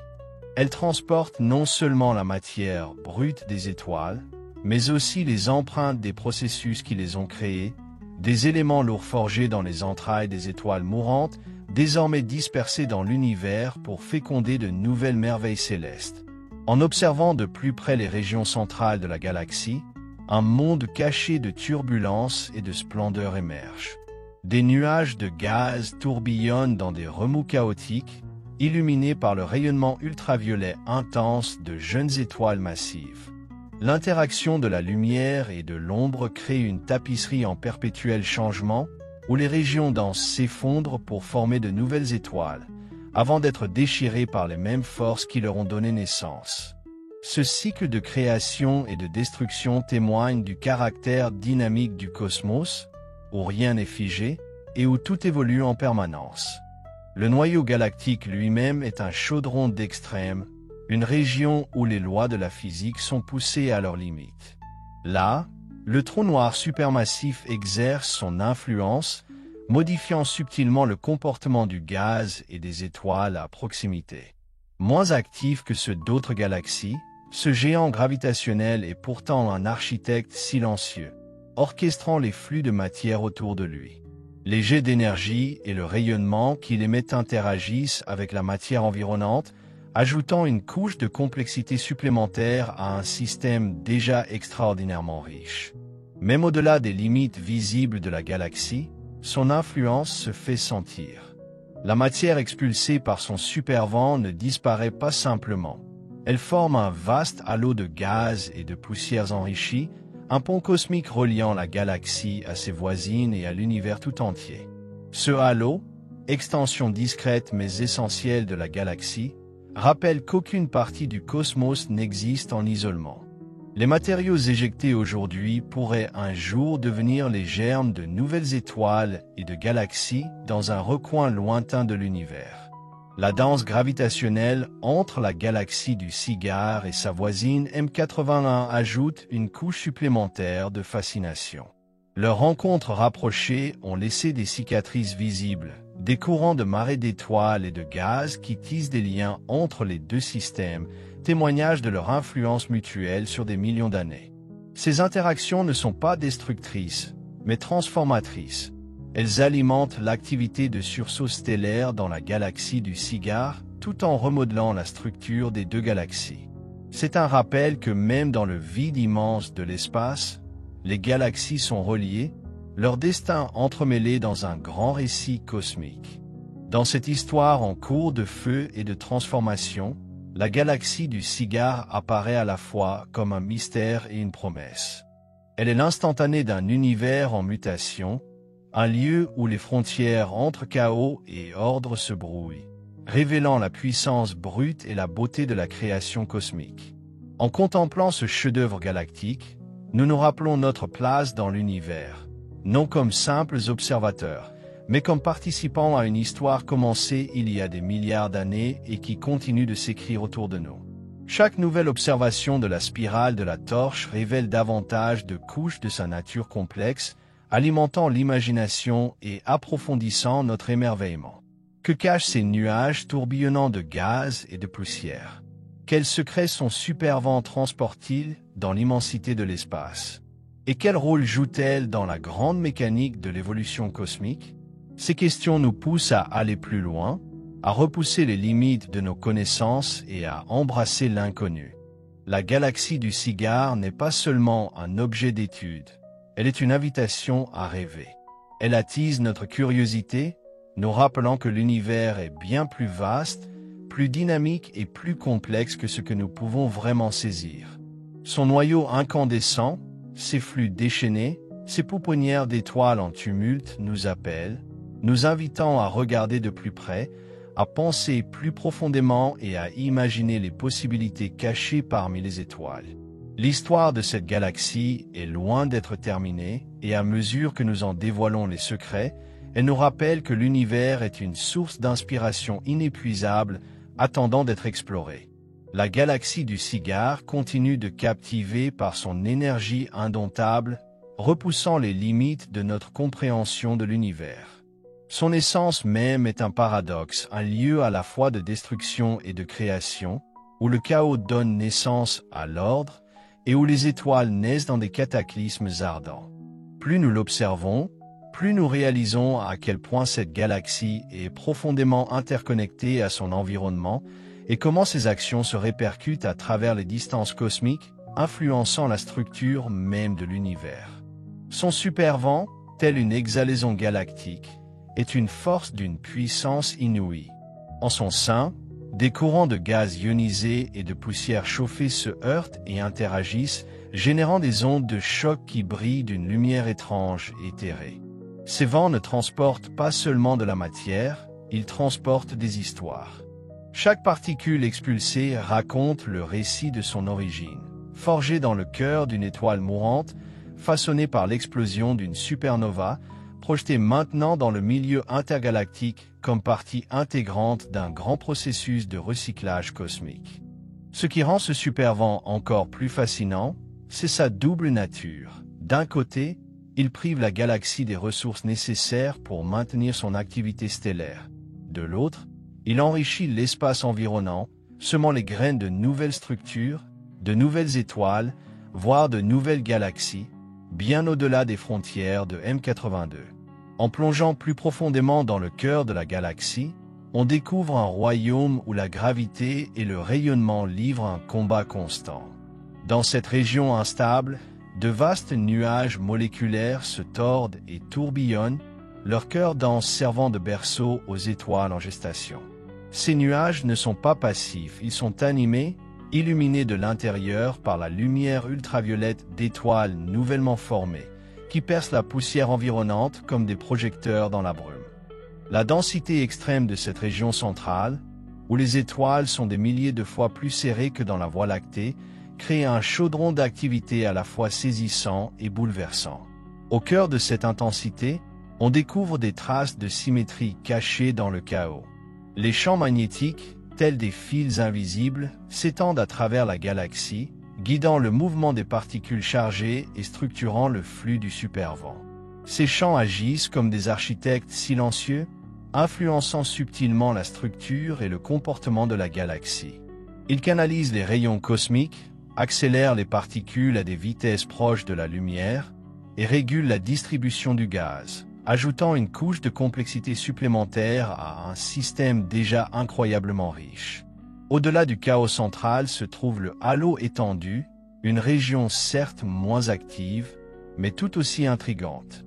Elles transportent non seulement la matière brute des étoiles, mais aussi les empreintes des processus qui les ont créées, des éléments lourds forgés dans les entrailles des étoiles mourantes, désormais dispersés dans l'univers pour féconder de nouvelles merveilles célestes. En observant de plus près les régions centrales de la galaxie, un monde caché de turbulences et de splendeur émerge. Des nuages de gaz tourbillonnent dans des remous chaotiques, illuminés par le rayonnement ultraviolet intense de jeunes étoiles massives. L'interaction de la lumière et de l'ombre crée une tapisserie en perpétuel changement, où les régions denses s'effondrent pour former de nouvelles étoiles, avant d'être déchirées par les mêmes forces qui leur ont donné naissance. Ce cycle de création et de destruction témoigne du caractère dynamique du cosmos, où rien n'est figé et où tout évolue en permanence. Le noyau galactique lui-même est un chaudron d'extrêmes, une région où les lois de la physique sont poussées à leurs limites. Là, le trou noir supermassif exerce son influence, modifiant subtilement le comportement du gaz et des étoiles à proximité. Moins actif que ceux d'autres galaxies, ce géant gravitationnel est pourtant un architecte silencieux, orchestrant les flux de matière autour de lui. Les jets d'énergie et le rayonnement qu'il émet interagissent avec la matière environnante, ajoutant une couche de complexité supplémentaire à un système déjà extraordinairement riche. Même au-delà des limites visibles de la galaxie, son influence se fait sentir. La matière expulsée par son supervent ne disparaît pas simplement. Elle forme un vaste halo de gaz et de poussières enrichies, un pont cosmique reliant la galaxie à ses voisines et à l'univers tout entier. Ce halo, extension discrète mais essentielle de la galaxie, rappelle qu'aucune partie du cosmos n'existe en isolement. Les matériaux éjectés aujourd'hui pourraient un jour devenir les germes de nouvelles étoiles et de galaxies dans un recoin lointain de l'univers. La danse gravitationnelle entre la galaxie du Cigare et sa voisine M81 ajoute une couche supplémentaire de fascination. Leurs rencontres rapprochées ont laissé des cicatrices visibles, des courants de marées d'étoiles et de gaz qui tissent des liens entre les deux systèmes, témoignage de leur influence mutuelle sur des millions d'années. Ces interactions ne sont pas destructrices, mais transformatrices. Elles alimentent l'activité de sursaut stellaire dans la galaxie du Cigare, tout en remodelant la structure des deux galaxies. C'est un rappel que même dans le vide immense de l'espace, les galaxies sont reliées, leurs destins entremêlés dans un grand récit cosmique. Dans cette histoire en cours de feu et de transformation, la galaxie du Cigare apparaît à la fois comme un mystère et une promesse. Elle est l'instantané d'un univers en mutation, un lieu où les frontières entre chaos et ordre se brouillent, révélant la puissance brute et la beauté de la création cosmique. En contemplant ce chef-d'œuvre galactique, nous nous rappelons notre place dans l'univers, non comme simples observateurs, mais comme participants à une histoire commencée il y a des milliards d'années et qui continue de s'écrire autour de nous. Chaque nouvelle observation de la spirale de la torche révèle davantage de couches de sa nature complexe, alimentant l'imagination et approfondissant notre émerveillement. Que cachent ces nuages tourbillonnant de gaz et de poussière? Quels secrets son supervent transporte-t-il dans l'immensité de l'espace? Et quel rôle joue-t-elle dans la grande mécanique de l'évolution cosmique? Ces questions nous poussent à aller plus loin, à repousser les limites de nos connaissances et à embrasser l'inconnu. La galaxie du Cigare n'est pas seulement un objet d'étude, elle est une invitation à rêver. Elle attise notre curiosité, nous rappelant que l'univers est bien plus vaste, plus dynamique et plus complexe que ce que nous pouvons vraiment saisir. Son noyau incandescent, ses flux déchaînés, ses pouponnières d'étoiles en tumulte nous appellent, nous invitant à regarder de plus près, à penser plus profondément et à imaginer les possibilités cachées parmi les étoiles. L'histoire de cette galaxie est loin d'être terminée, et à mesure que nous en dévoilons les secrets, elle nous rappelle que l'univers est une source d'inspiration inépuisable, attendant d'être explorée. La galaxie du Cigare continue de captiver par son énergie indomptable, repoussant les limites de notre compréhension de l'univers. Son essence même est un paradoxe, un lieu à la fois de destruction et de création, où le chaos donne naissance à l'ordre et où les étoiles naissent dans des cataclysmes ardents. Plus nous l'observons, plus nous réalisons à quel point cette galaxie est profondément interconnectée à son environnement et comment ses actions se répercutent à travers les distances cosmiques, influençant la structure même de l'univers. Son supervent, tel une exhalaison galactique, est une force d'une puissance inouïe. En son sein, des courants de gaz ionisés et de poussière chauffée se heurtent et interagissent, générant des ondes de choc qui brillent d'une lumière étrange et éthérée. Ces vents ne transportent pas seulement de la matière, ils transportent des histoires. Chaque particule expulsée raconte le récit de son origine, forgée dans le cœur d'une étoile mourante, façonnée par l'explosion d'une supernova, projetée maintenant dans le milieu intergalactique comme partie intégrante d'un grand processus de recyclage cosmique. Ce qui rend ce supervent encore plus fascinant, c'est sa double nature. D'un côté, il prive la galaxie des ressources nécessaires pour maintenir son activité stellaire. De l'autre, il enrichit l'espace environnant, semant les graines de nouvelles structures, de nouvelles étoiles, voire de nouvelles galaxies, bien au-delà des frontières de M82. En plongeant plus profondément dans le cœur de la galaxie, on découvre un royaume où la gravité et le rayonnement livrent un combat constant. Dans cette région instable, de vastes nuages moléculaires se tordent et tourbillonnent, leur cœur dense servant de berceau aux étoiles en gestation. Ces nuages ne sont pas passifs, ils sont animés, illuminés de l'intérieur par la lumière ultraviolette d'étoiles nouvellement formées, qui percent la poussière environnante comme des projecteurs dans la brume. La densité extrême de cette région centrale, où les étoiles sont des milliers de fois plus serrées que dans la Voie lactée, crée un chaudron d'activité à la fois saisissant et bouleversant. Au cœur de cette intensité, on découvre des traces de symétrie cachées dans le chaos. Les champs magnétiques, tels des fils invisibles, s'étendent à travers la galaxie, guidant le mouvement des particules chargées et structurant le flux du supervent. Ces champs agissent comme des architectes silencieux, influençant subtilement la structure et le comportement de la galaxie. Ils canalisent les rayons cosmiques, accélèrent les particules à des vitesses proches de la lumière et régulent la distribution du gaz, ajoutant une couche de complexité supplémentaire à un système déjà incroyablement riche. Au-delà du chaos central se trouve le halo étendu, une région certes moins active, mais tout aussi intrigante.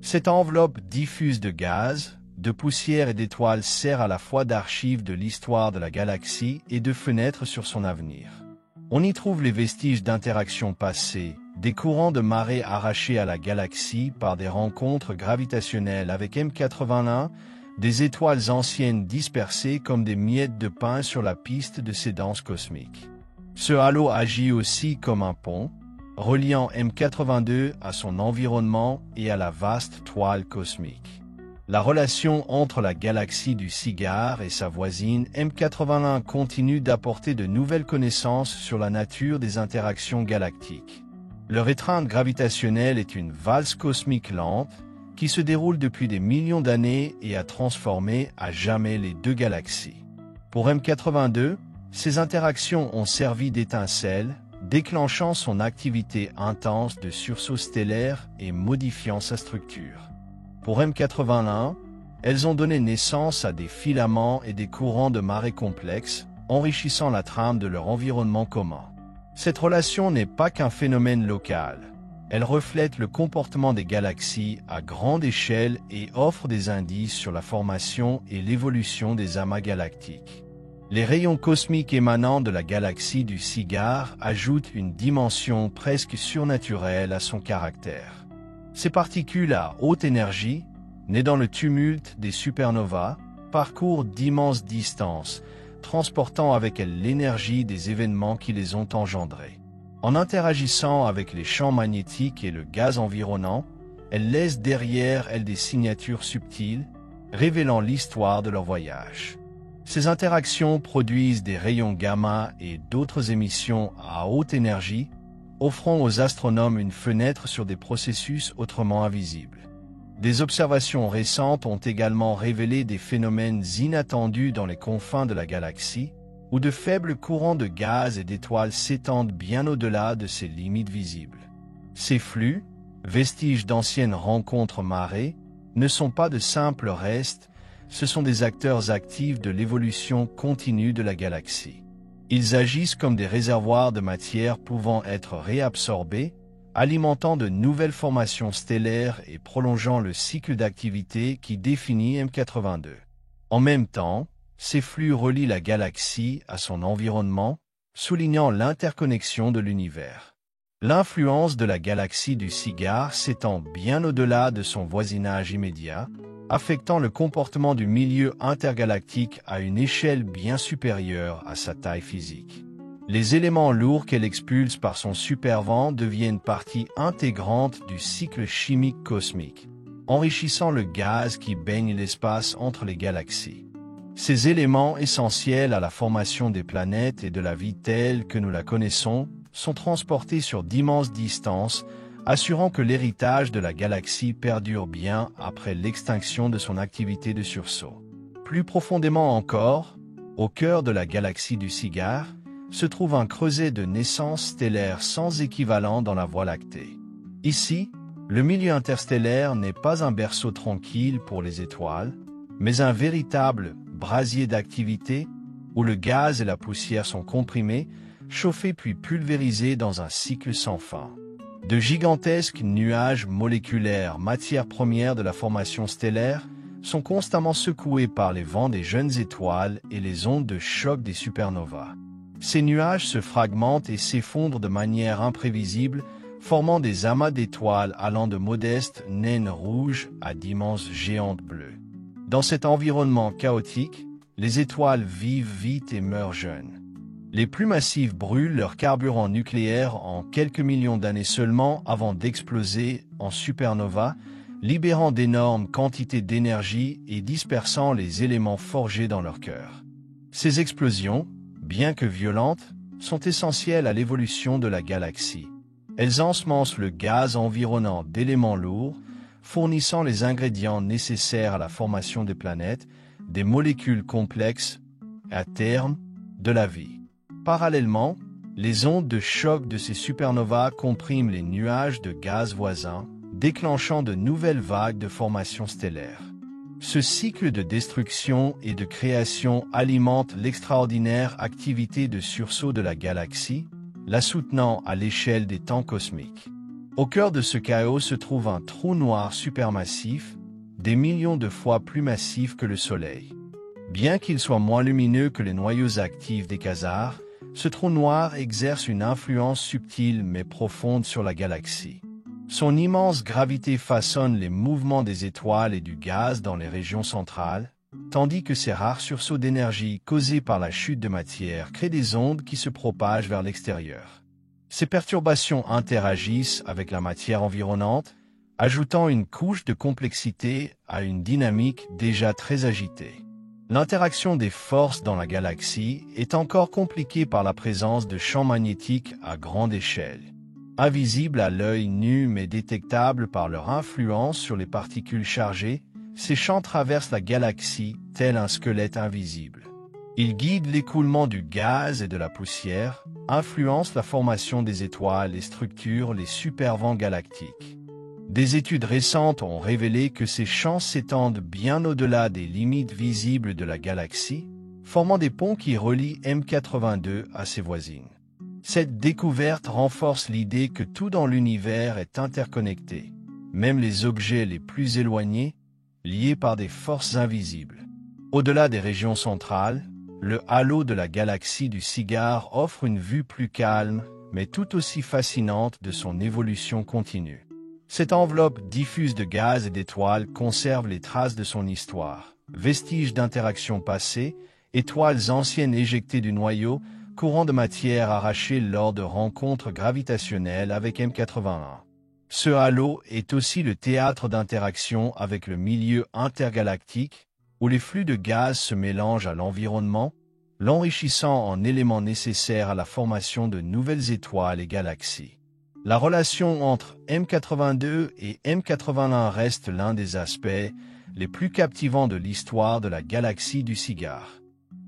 Cette enveloppe diffuse de gaz, de poussière et d'étoiles sert à la fois d'archive de l'histoire de la galaxie et de fenêtre sur son avenir. On y trouve les vestiges d'interactions passées, des courants de marée arrachés à la galaxie par des rencontres gravitationnelles avec M81, des étoiles anciennes dispersées comme des miettes de pain sur la piste de ces danses cosmiques. Ce halo agit aussi comme un pont, reliant M82 à son environnement et à la vaste toile cosmique. La relation entre la galaxie du Cigare et sa voisine M81 continue d'apporter de nouvelles connaissances sur la nature des interactions galactiques. Leur étreinte gravitationnelle est une valse cosmique lente qui se déroule depuis des millions d'années et a transformé à jamais les deux galaxies. Pour M82, ces interactions ont servi d'étincelle, déclenchant son activité intense de sursaut stellaire et modifiant sa structure. Pour M81, elles ont donné naissance à des filaments et des courants de marée complexes, enrichissant la trame de leur environnement commun. Cette relation n'est pas qu'un phénomène local. Elle reflète le comportement des galaxies à grande échelle et offre des indices sur la formation et l'évolution des amas galactiques. Les rayons cosmiques émanant de la galaxie du Cigare ajoutent une dimension presque surnaturelle à son caractère. Ces particules à haute énergie, nées dans le tumulte des supernovas, parcourent d'immenses distances, transportant avec elles l'énergie des événements qui les ont engendrés. En interagissant avec les champs magnétiques et le gaz environnant, elles laissent derrière elles des signatures subtiles, révélant l'histoire de leur voyage. Ces interactions produisent des rayons gamma et d'autres émissions à haute énergie, offrant aux astronomes une fenêtre sur des processus autrement invisibles. Des observations récentes ont également révélé des phénomènes inattendus dans les confins de la galaxie, où de faibles courants de gaz et d'étoiles s'étendent bien au-delà de ses limites visibles. Ces flux, vestiges d'anciennes rencontres marées, ne sont pas de simples restes, ce sont des acteurs actifs de l'évolution continue de la galaxie. Ils agissent comme des réservoirs de matière pouvant être réabsorbés, alimentant de nouvelles formations stellaires et prolongeant le cycle d'activité qui définit M82. En même temps, ces flux relient la galaxie à son environnement, soulignant l'interconnexion de l'univers. L'influence de la galaxie du Cigare s'étend bien au-delà de son voisinage immédiat, affectant le comportement du milieu intergalactique à une échelle bien supérieure à sa taille physique. Les éléments lourds qu'elle expulse par son supervent deviennent partie intégrante du cycle chimique cosmique, enrichissant le gaz qui baigne l'espace entre les galaxies. Ces éléments essentiels à la formation des planètes et de la vie telle que nous la connaissons sont transportés sur d'immenses distances, assurant que l'héritage de la galaxie perdure bien après l'extinction de son activité de sursaut. Plus profondément encore, au cœur de la galaxie du Cigare, se trouve un creuset de naissance stellaire sans équivalent dans la Voie lactée. Ici, le milieu interstellaire n'est pas un berceau tranquille pour les étoiles, mais un véritable brasier d'activité où le gaz et la poussière sont comprimés, chauffés puis pulvérisés dans un cycle sans fin. De gigantesques nuages moléculaires, matières premières de la formation stellaire, sont constamment secoués par les vents des jeunes étoiles et les ondes de choc des supernovas. Ces nuages se fragmentent et s'effondrent de manière imprévisible, formant des amas d'étoiles allant de modestes naines rouges à d'immenses géantes bleues. Dans cet environnement chaotique, les étoiles vivent vite et meurent jeunes. Les plus massives brûlent leur carburant nucléaire en quelques millions d'années seulement avant d'exploser en supernova, libérant d'énormes quantités d'énergie et dispersant les éléments forgés dans leur cœur. Ces explosions, bien que violentes, sont essentielles à l'évolution de la galaxie. Elles ensemencent le gaz environnant d'éléments lourds, fournissant les ingrédients nécessaires à la formation des planètes, des molécules complexes, à terme, de la vie. Parallèlement, les ondes de choc de ces supernovas compriment les nuages de gaz voisins, déclenchant de nouvelles vagues de formation stellaire. Ce cycle de destruction et de création alimente l'extraordinaire activité de sursaut de la galaxie, la soutenant à l'échelle des temps cosmiques. Au cœur de ce chaos se trouve un trou noir supermassif, des millions de fois plus massif que le Soleil. Bien qu'il soit moins lumineux que les noyaux actifs des quasars, ce trou noir exerce une influence subtile mais profonde sur la galaxie. Son immense gravité façonne les mouvements des étoiles et du gaz dans les régions centrales, tandis que ces rares sursauts d'énergie causés par la chute de matière créent des ondes qui se propagent vers l'extérieur. Ces perturbations interagissent avec la matière environnante, ajoutant une couche de complexité à une dynamique déjà très agitée. L'interaction des forces dans la galaxie est encore compliquée par la présence de champs magnétiques à grande échelle. Invisibles à l'œil nu mais détectables par leur influence sur les particules chargées, ces champs traversent la galaxie tel un squelette invisible. Ils guident l'écoulement du gaz et de la poussière, influencent la formation des étoiles et structurent les supervents galactiques. Des études récentes ont révélé que ces champs s'étendent bien au-delà des limites visibles de la galaxie, formant des ponts qui relient M82 à ses voisines. Cette découverte renforce l'idée que tout dans l'univers est interconnecté, même les objets les plus éloignés, liés par des forces invisibles. Au-delà des régions centrales, le halo de la galaxie du cigare offre une vue plus calme, mais tout aussi fascinante de son évolution continue. Cette enveloppe diffuse de gaz et d'étoiles conserve les traces de son histoire, vestiges d'interactions passées, étoiles anciennes éjectées du noyau, courant de matière arraché lors de rencontres gravitationnelles avec M81. Ce halo est aussi le théâtre d'interaction avec le milieu intergalactique, où les flux de gaz se mélangent à l'environnement, l'enrichissant en éléments nécessaires à la formation de nouvelles étoiles et galaxies. La relation entre M82 et M81 reste l'un des aspects les plus captivants de l'histoire de la galaxie du cigare.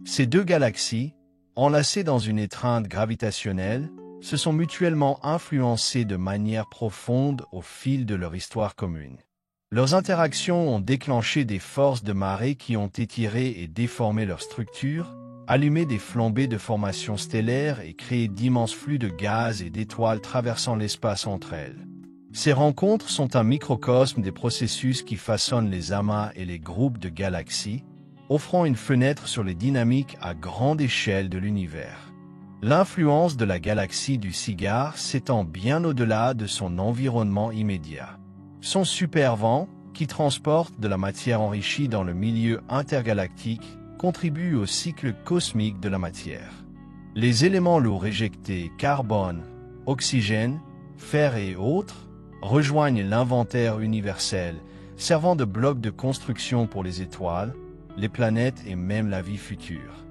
Ces deux galaxies, enlacées dans une étreinte gravitationnelle, se sont mutuellement influencées de manière profonde au fil de leur histoire commune. Leurs interactions ont déclenché des forces de marée qui ont étiré et déformé leur structure, allumé des flambées de formation stellaire et créé d'immenses flux de gaz et d'étoiles traversant l'espace entre elles. Ces rencontres sont un microcosme des processus qui façonnent les amas et les groupes de galaxies, offrant une fenêtre sur les dynamiques à grande échelle de l'univers. L'influence de la galaxie du cigare s'étend bien au-delà de son environnement immédiat. Son supervent, qui transporte de la matière enrichie dans le milieu intergalactique, contribue au cycle cosmique de la matière. Les éléments lourds éjectés, carbone, oxygène, fer et autres, rejoignent l'inventaire universel, servant de bloc de construction pour les étoiles, les planètes et même la vie future.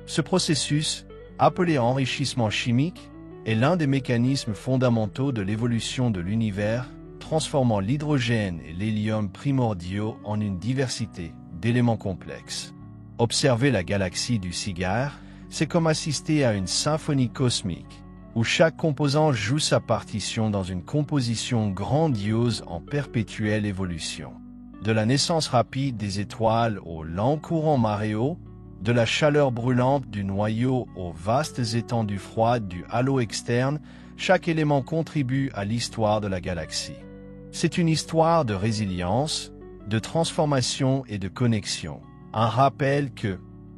Ce processus, appelé enrichissement chimique, est l'un des mécanismes fondamentaux de l'évolution de l'univers, transformant l'hydrogène et l'hélium primordiaux en une diversité d'éléments complexes. Observer la galaxie du cigare, c'est comme assister à une symphonie cosmique, où chaque composant joue sa partition dans une composition grandiose en perpétuelle évolution. De la naissance rapide des étoiles au lent courant maréo, de la chaleur brûlante du noyau aux vastes étendues froides du halo externe, chaque élément contribue à l'histoire de la galaxie. C'est une histoire de résilience, de transformation et de connexion. Un rappel que,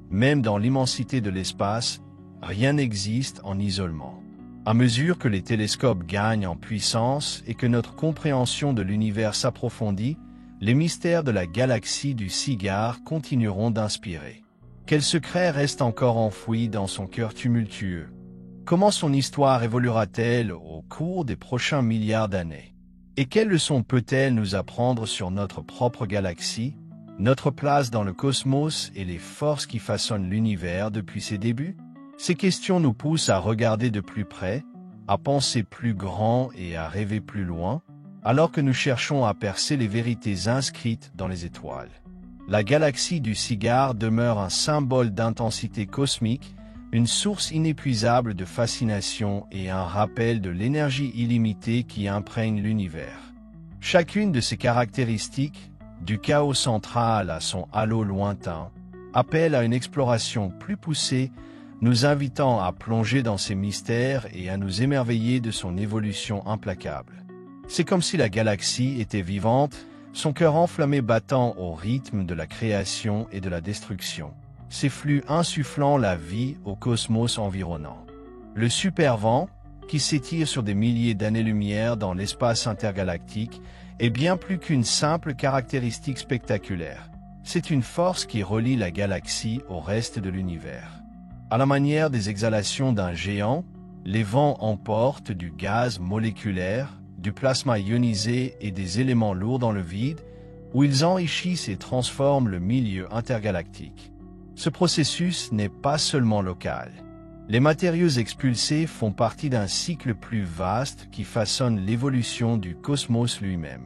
même dans l'immensité de l'espace, rien n'existe en isolement. À mesure que les télescopes gagnent en puissance et que notre compréhension de l'univers s'approfondit, les mystères de la galaxie du cigare continueront d'inspirer. Quels secrets restent encore enfouis dans son cœur tumultueux? Comment son histoire évoluera-t-elle au cours des prochains milliards d'années? Et quelles leçons peut-elle nous apprendre sur notre propre galaxie, notre place dans le cosmos et les forces qui façonnent l'univers depuis ses débuts? Ces questions nous poussent à regarder de plus près, à penser plus grand et à rêver plus loin, alors que nous cherchons à percer les vérités inscrites dans les étoiles. La galaxie du cigare demeure un symbole d'intensité cosmique, une source inépuisable de fascination et un rappel de l'énergie illimitée qui imprègne l'univers. Chacune de ces caractéristiques, du chaos central à son halo lointain, appelle à une exploration plus poussée, nous invitant à plonger dans ses mystères et à nous émerveiller de son évolution implacable. C'est comme si la galaxie était vivante, son cœur enflammé battant au rythme de la création et de la destruction, ses flux insufflant la vie au cosmos environnant. Le supervent, qui s'étire sur des milliers d'années-lumière dans l'espace intergalactique, est bien plus qu'une simple caractéristique spectaculaire. C'est une force qui relie la galaxie au reste de l'univers. À la manière des exhalations d'un géant, les vents emportent du gaz moléculaire, du plasma ionisé et des éléments lourds dans le vide, où ils enrichissent et transforment le milieu intergalactique. Ce processus n'est pas seulement local. Les matériaux expulsés font partie d'un cycle plus vaste qui façonne l'évolution du cosmos lui-même.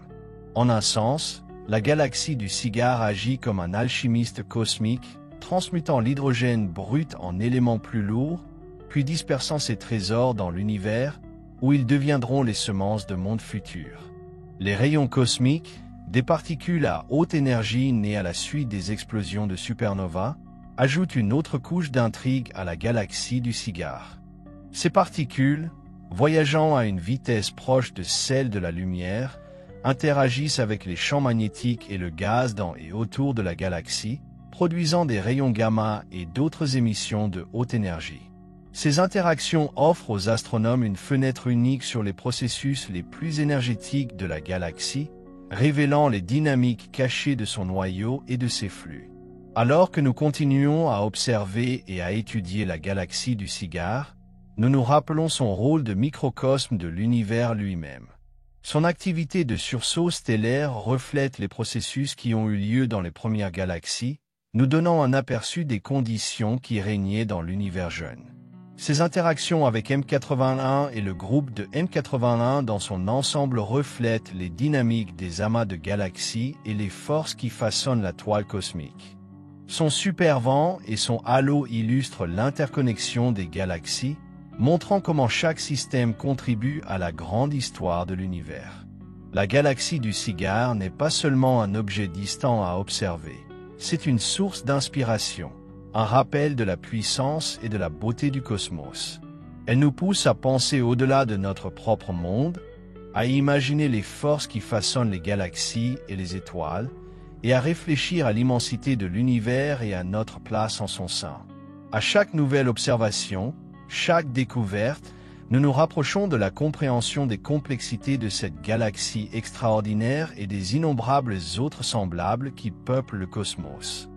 En un sens, la galaxie du cigare agit comme un alchimiste cosmique, transmutant l'hydrogène brut en éléments plus lourds, puis dispersant ses trésors dans l'univers, où ils deviendront les semences de mondes futurs. Les rayons cosmiques, des particules à haute énergie nées à la suite des explosions de supernovas, ajoutent une autre couche d'intrigue à la galaxie du cigare. Ces particules, voyageant à une vitesse proche de celle de la lumière, interagissent avec les champs magnétiques et le gaz dans et autour de la galaxie, produisant des rayons gamma et d'autres émissions de haute énergie. Ces interactions offrent aux astronomes une fenêtre unique sur les processus les plus énergétiques de la galaxie, révélant les dynamiques cachées de son noyau et de ses flux. Alors que nous continuons à observer et à étudier la galaxie du cigare, nous nous rappelons son rôle de microcosme de l'univers lui-même. Son activité de sursaut stellaire reflète les processus qui ont eu lieu dans les premières galaxies, nous donnant un aperçu des conditions qui régnaient dans l'univers jeune. Ces interactions avec M81 et le groupe de M81 dans son ensemble reflètent les dynamiques des amas de galaxies et les forces qui façonnent la toile cosmique. Son supervent et son halo illustrent l'interconnexion des galaxies, montrant comment chaque système contribue à la grande histoire de l'univers. La galaxie du cigare n'est pas seulement un objet distant à observer, c'est une source d'inspiration, un rappel de la puissance et de la beauté du cosmos. Elle nous pousse à penser au-delà de notre propre monde, à imaginer les forces qui façonnent les galaxies et les étoiles, et à réfléchir à l'immensité de l'univers et à notre place en son sein. À chaque nouvelle observation, chaque découverte, nous nous rapprochons de la compréhension des complexités de cette galaxie extraordinaire et des innombrables autres semblables qui peuplent le cosmos.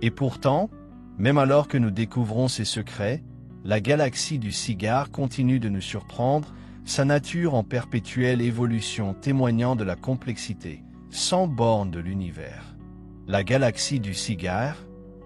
Et pourtant, même alors que nous découvrons ses secrets, la galaxie du cigare continue de nous surprendre, sa nature en perpétuelle évolution témoignant de la complexité, sans borne de l'univers. La galaxie du cigare,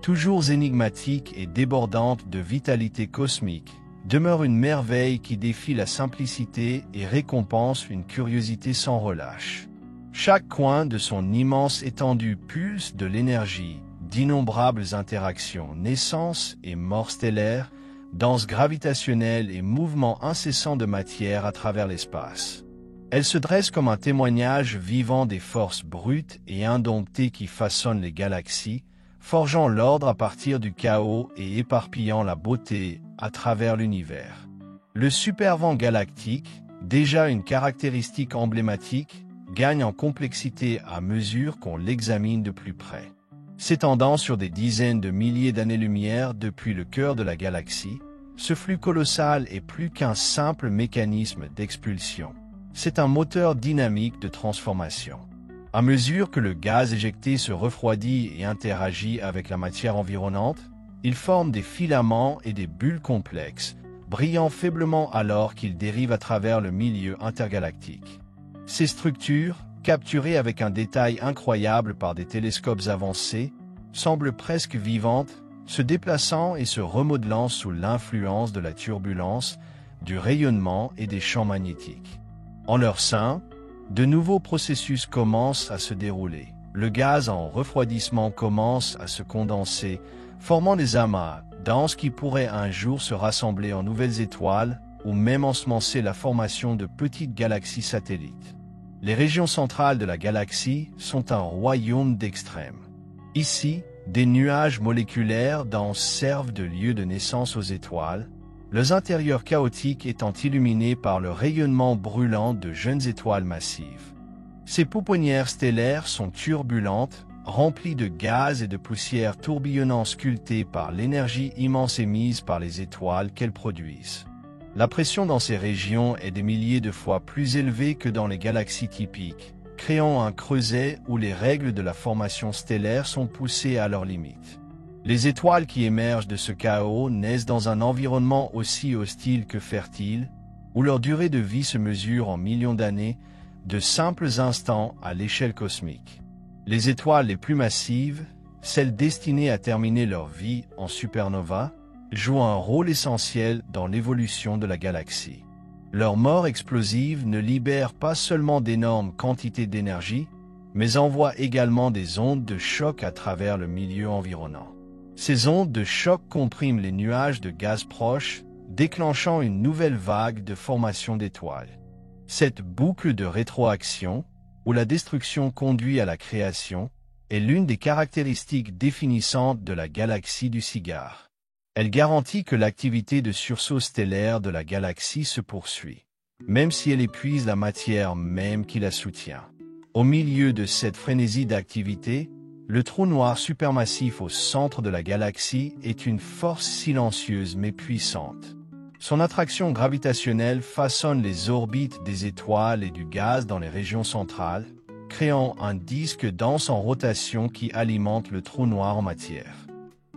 toujours énigmatique et débordante de vitalité cosmique, demeure une merveille qui défie la simplicité et récompense une curiosité sans relâche. Chaque coin de son immense étendue pulse de l'énergie, d'innombrables interactions, naissances et morts stellaires, danse gravitationnelle et mouvement incessant de matière à travers l'espace. Elle se dresse comme un témoignage vivant des forces brutes et indomptées qui façonnent les galaxies, forgeant l'ordre à partir du chaos et éparpillant la beauté à travers l'univers. Le supervent galactique, déjà une caractéristique emblématique, gagne en complexité à mesure qu'on l'examine de plus près. S'étendant sur des dizaines de milliers d'années-lumière depuis le cœur de la galaxie, ce flux colossal est plus qu'un simple mécanisme d'expulsion. C'est un moteur dynamique de transformation. À mesure que le gaz éjecté se refroidit et interagit avec la matière environnante, il forme des filaments et des bulles complexes, brillant faiblement alors qu'ils dérivent à travers le milieu intergalactique. Ces structures, capturées avec un détail incroyable par des télescopes avancés, semblent presque vivantes, se déplaçant et se remodelant sous l'influence de la turbulence, du rayonnement et des champs magnétiques. En leur sein, de nouveaux processus commencent à se dérouler. Le gaz en refroidissement commence à se condenser, formant des amas denses qui pourraient un jour se rassembler en nouvelles étoiles ou même ensemencer la formation de petites galaxies satellites. Les régions centrales de la galaxie sont un royaume d'extrêmes. Ici, des nuages moléculaires denses servent de lieu de naissance aux étoiles, leurs intérieurs chaotiques étant illuminés par le rayonnement brûlant de jeunes étoiles massives. Ces pouponnières stellaires sont turbulentes, remplies de gaz et de poussière tourbillonnant sculptées par l'énergie immense émise par les étoiles qu'elles produisent. La pression dans ces régions est des milliers de fois plus élevée que dans les galaxies typiques, créant un creuset où les règles de la formation stellaire sont poussées à leurs limites. Les étoiles qui émergent de ce chaos naissent dans un environnement aussi hostile que fertile, où leur durée de vie se mesure en millions d'années, de simples instants à l'échelle cosmique. Les étoiles les plus massives, celles destinées à terminer leur vie en supernova, jouent un rôle essentiel dans l'évolution de la galaxie. Leur mort explosive ne libère pas seulement d'énormes quantités d'énergie, mais envoie également des ondes de choc à travers le milieu environnant. Ces ondes de choc compriment les nuages de gaz proches, déclenchant une nouvelle vague de formation d'étoiles. Cette boucle de rétroaction, où la destruction conduit à la création, est l'une des caractéristiques définissantes de la galaxie du cigare. Elle garantit que l'activité de sursaut stellaire de la galaxie se poursuit, même si elle épuise la matière même qui la soutient. Au milieu de cette frénésie d'activité, le trou noir supermassif au centre de la galaxie est une force silencieuse mais puissante. Son attraction gravitationnelle façonne les orbites des étoiles et du gaz dans les régions centrales, créant un disque dense en rotation qui alimente le trou noir en matière.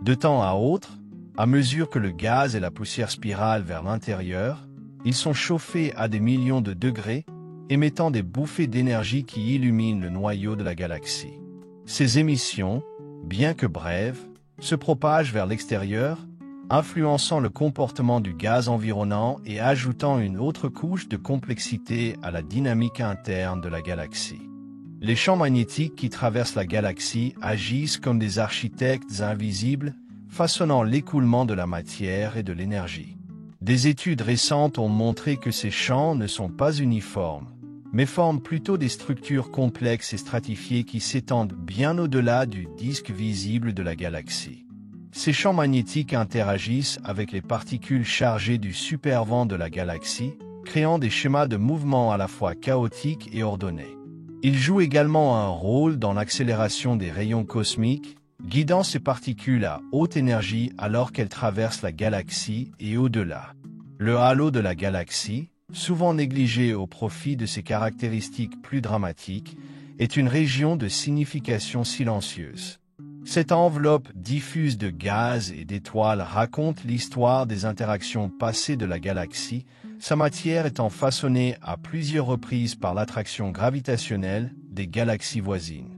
De temps à autre, à mesure que le gaz et la poussière spiralent vers l'intérieur, ils sont chauffés à des millions de degrés, émettant des bouffées d'énergie qui illuminent le noyau de la galaxie. Ces émissions, bien que brèves, se propagent vers l'extérieur, influençant le comportement du gaz environnant et ajoutant une autre couche de complexité à la dynamique interne de la galaxie. Les champs magnétiques qui traversent la galaxie agissent comme des architectes invisibles, façonnant l'écoulement de la matière et de l'énergie. Des études récentes ont montré que ces champs ne sont pas uniformes, mais forment plutôt des structures complexes et stratifiées qui s'étendent bien au-delà du disque visible de la galaxie. Ces champs magnétiques interagissent avec les particules chargées du supervent de la galaxie, créant des schémas de mouvement à la fois chaotiques et ordonnés. Ils jouent également un rôle dans l'accélération des rayons cosmiques, guidant ces particules à haute énergie alors qu'elles traversent la galaxie et au-delà. Le halo de la galaxie, souvent négligé au profit de ses caractéristiques plus dramatiques, est une région de signification silencieuse. Cette enveloppe diffuse de gaz et d'étoiles raconte l'histoire des interactions passées de la galaxie, sa matière étant façonnée à plusieurs reprises par l'attraction gravitationnelle des galaxies voisines.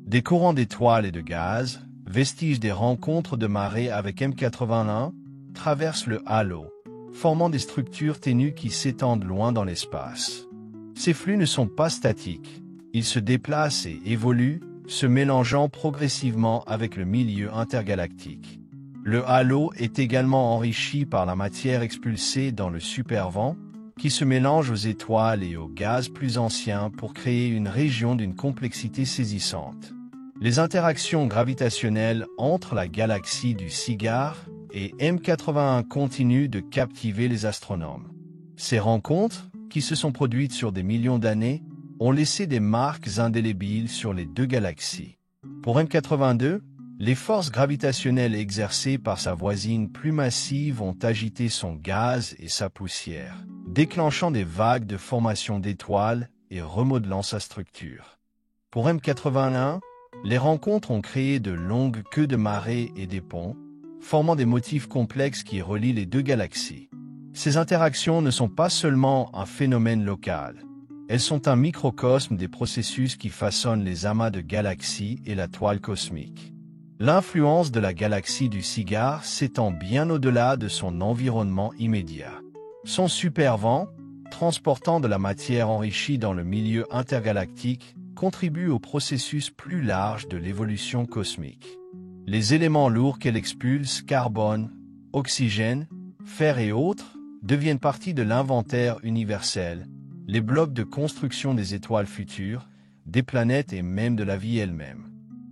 Des courants d'étoiles et de gaz, vestiges des rencontres de marées avec M81, traversent le halo, formant des structures ténues qui s'étendent loin dans l'espace. Ces flux ne sont pas statiques, ils se déplacent et évoluent, se mélangeant progressivement avec le milieu intergalactique. Le halo est également enrichi par la matière expulsée dans le supervent, qui se mélange aux étoiles et aux gaz plus anciens pour créer une région d'une complexité saisissante. Les interactions gravitationnelles entre la galaxie du cigare et M81 continuent de captiver les astronomes. Ces rencontres, qui se sont produites sur des millions d'années, ont laissé des marques indélébiles sur les deux galaxies. Pour M82, les forces gravitationnelles exercées par sa voisine plus massive ont agité son gaz et sa poussière, déclenchant des vagues de formation d'étoiles et remodelant sa structure. Pour M81, les rencontres ont créé de longues queues de marées et des ponts, formant des motifs complexes qui relient les deux galaxies. Ces interactions ne sont pas seulement un phénomène local. Elles sont un microcosme des processus qui façonnent les amas de galaxies et la toile cosmique. L'influence de la galaxie du cigare s'étend bien au-delà de son environnement immédiat. Son supervent, transportant de la matière enrichie dans le milieu intergalactique, contribuent au processus plus large de l'évolution cosmique. Les éléments lourds qu'elle expulse, carbone, oxygène, fer et autres, deviennent partie de l'inventaire universel, les blocs de construction des étoiles futures, des planètes et même de la vie elle-même.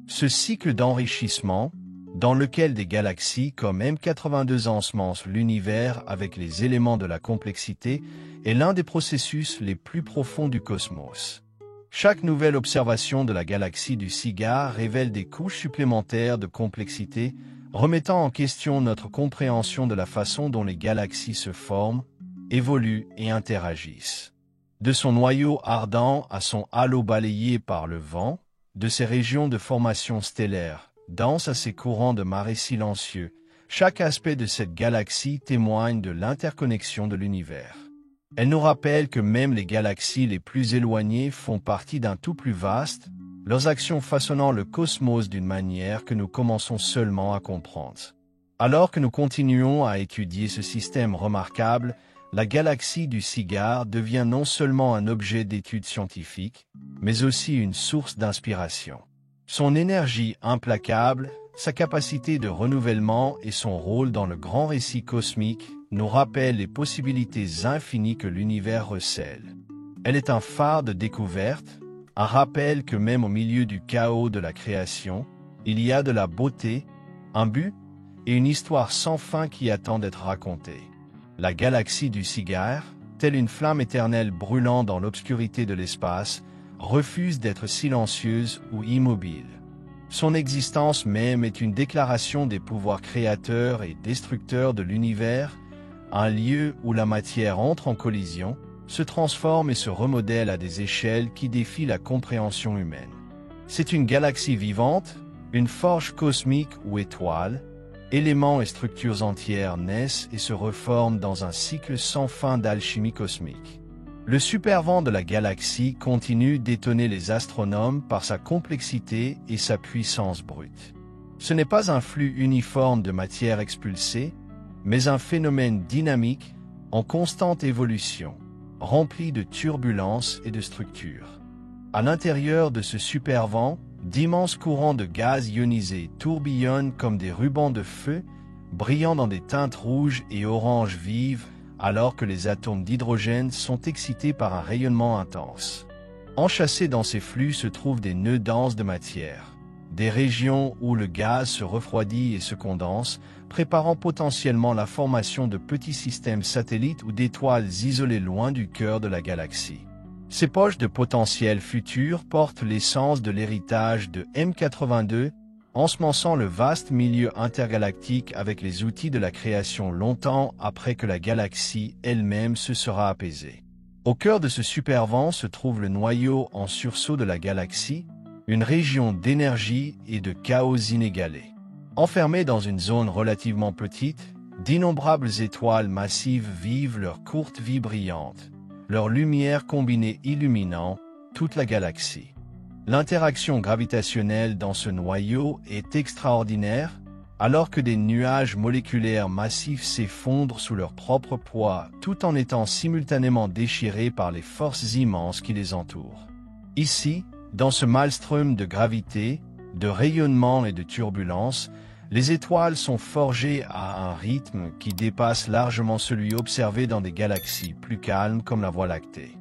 Ce cycle d'enrichissement, dans lequel des galaxies comme M82 ensemencent l'univers avec les éléments de la complexité, est l'un des processus les plus profonds du cosmos. Chaque nouvelle observation de la galaxie du Cigare révèle des couches supplémentaires de complexité, remettant en question notre compréhension de la façon dont les galaxies se forment, évoluent et interagissent. De son noyau ardent à son halo balayé par le vent, de ses régions de formation stellaire, denses à ses courants de marée silencieux, chaque aspect de cette galaxie témoigne de l'interconnexion de l'univers. Elle nous rappelle que même les galaxies les plus éloignées font partie d'un tout plus vaste, leurs actions façonnant le cosmos d'une manière que nous commençons seulement à comprendre. Alors que nous continuons à étudier ce système remarquable, la galaxie du Cigare devient non seulement un objet d'étude scientifique, mais aussi une source d'inspiration. Son énergie implacable, sa capacité de renouvellement et son rôle dans le grand récit cosmique nous rappellent les possibilités infinies que l'univers recèle. Elle est un phare de découverte, un rappel que même au milieu du chaos de la création, il y a de la beauté, un but et une histoire sans fin qui attend d'être racontée. La galaxie du Cigare, telle une flamme éternelle brûlant dans l'obscurité de l'espace, refuse d'être silencieuse ou immobile. Son existence même est une déclaration des pouvoirs créateurs et destructeurs de l'univers, un lieu où la matière entre en collision, se transforme et se remodèle à des échelles qui défient la compréhension humaine. C'est une galaxie vivante, une forge cosmique ou étoile, éléments et structures entières naissent et se reforment dans un cycle sans fin d'alchimie cosmique. Le supervent de la galaxie continue d'étonner les astronomes par sa complexité et sa puissance brute. Ce n'est pas un flux uniforme de matière expulsée, mais un phénomène dynamique, en constante évolution, rempli de turbulences et de structures. À l'intérieur de ce supervent, d'immenses courants de gaz ionisés tourbillonnent comme des rubans de feu, brillant dans des teintes rouges et oranges vives, alors que les atomes d'hydrogène sont excités par un rayonnement intense. Enchâssés dans ces flux se trouvent des nœuds denses de matière, des régions où le gaz se refroidit et se condense, préparant potentiellement la formation de petits systèmes satellites ou d'étoiles isolées loin du cœur de la galaxie. Ces poches de potentiel futur portent l'essence de l'héritage de M82, ensemençant le vaste milieu intergalactique avec les outils de la création longtemps après que la galaxie elle-même se sera apaisée. Au cœur de ce supervent se trouve le noyau en sursaut de la galaxie, une région d'énergie et de chaos inégalé. Enfermée dans une zone relativement petite, d'innombrables étoiles massives vivent leur courte vie brillante, leur lumière combinée illuminant toute la galaxie. L'interaction gravitationnelle dans ce noyau est extraordinaire, alors que des nuages moléculaires massifs s'effondrent sous leur propre poids, tout en étant simultanément déchirés par les forces immenses qui les entourent. Ici, dans ce maelstrom de gravité, de rayonnement et de turbulence, les étoiles sont forgées à un rythme qui dépasse largement celui observé dans des galaxies plus calmes comme la Voie lactée.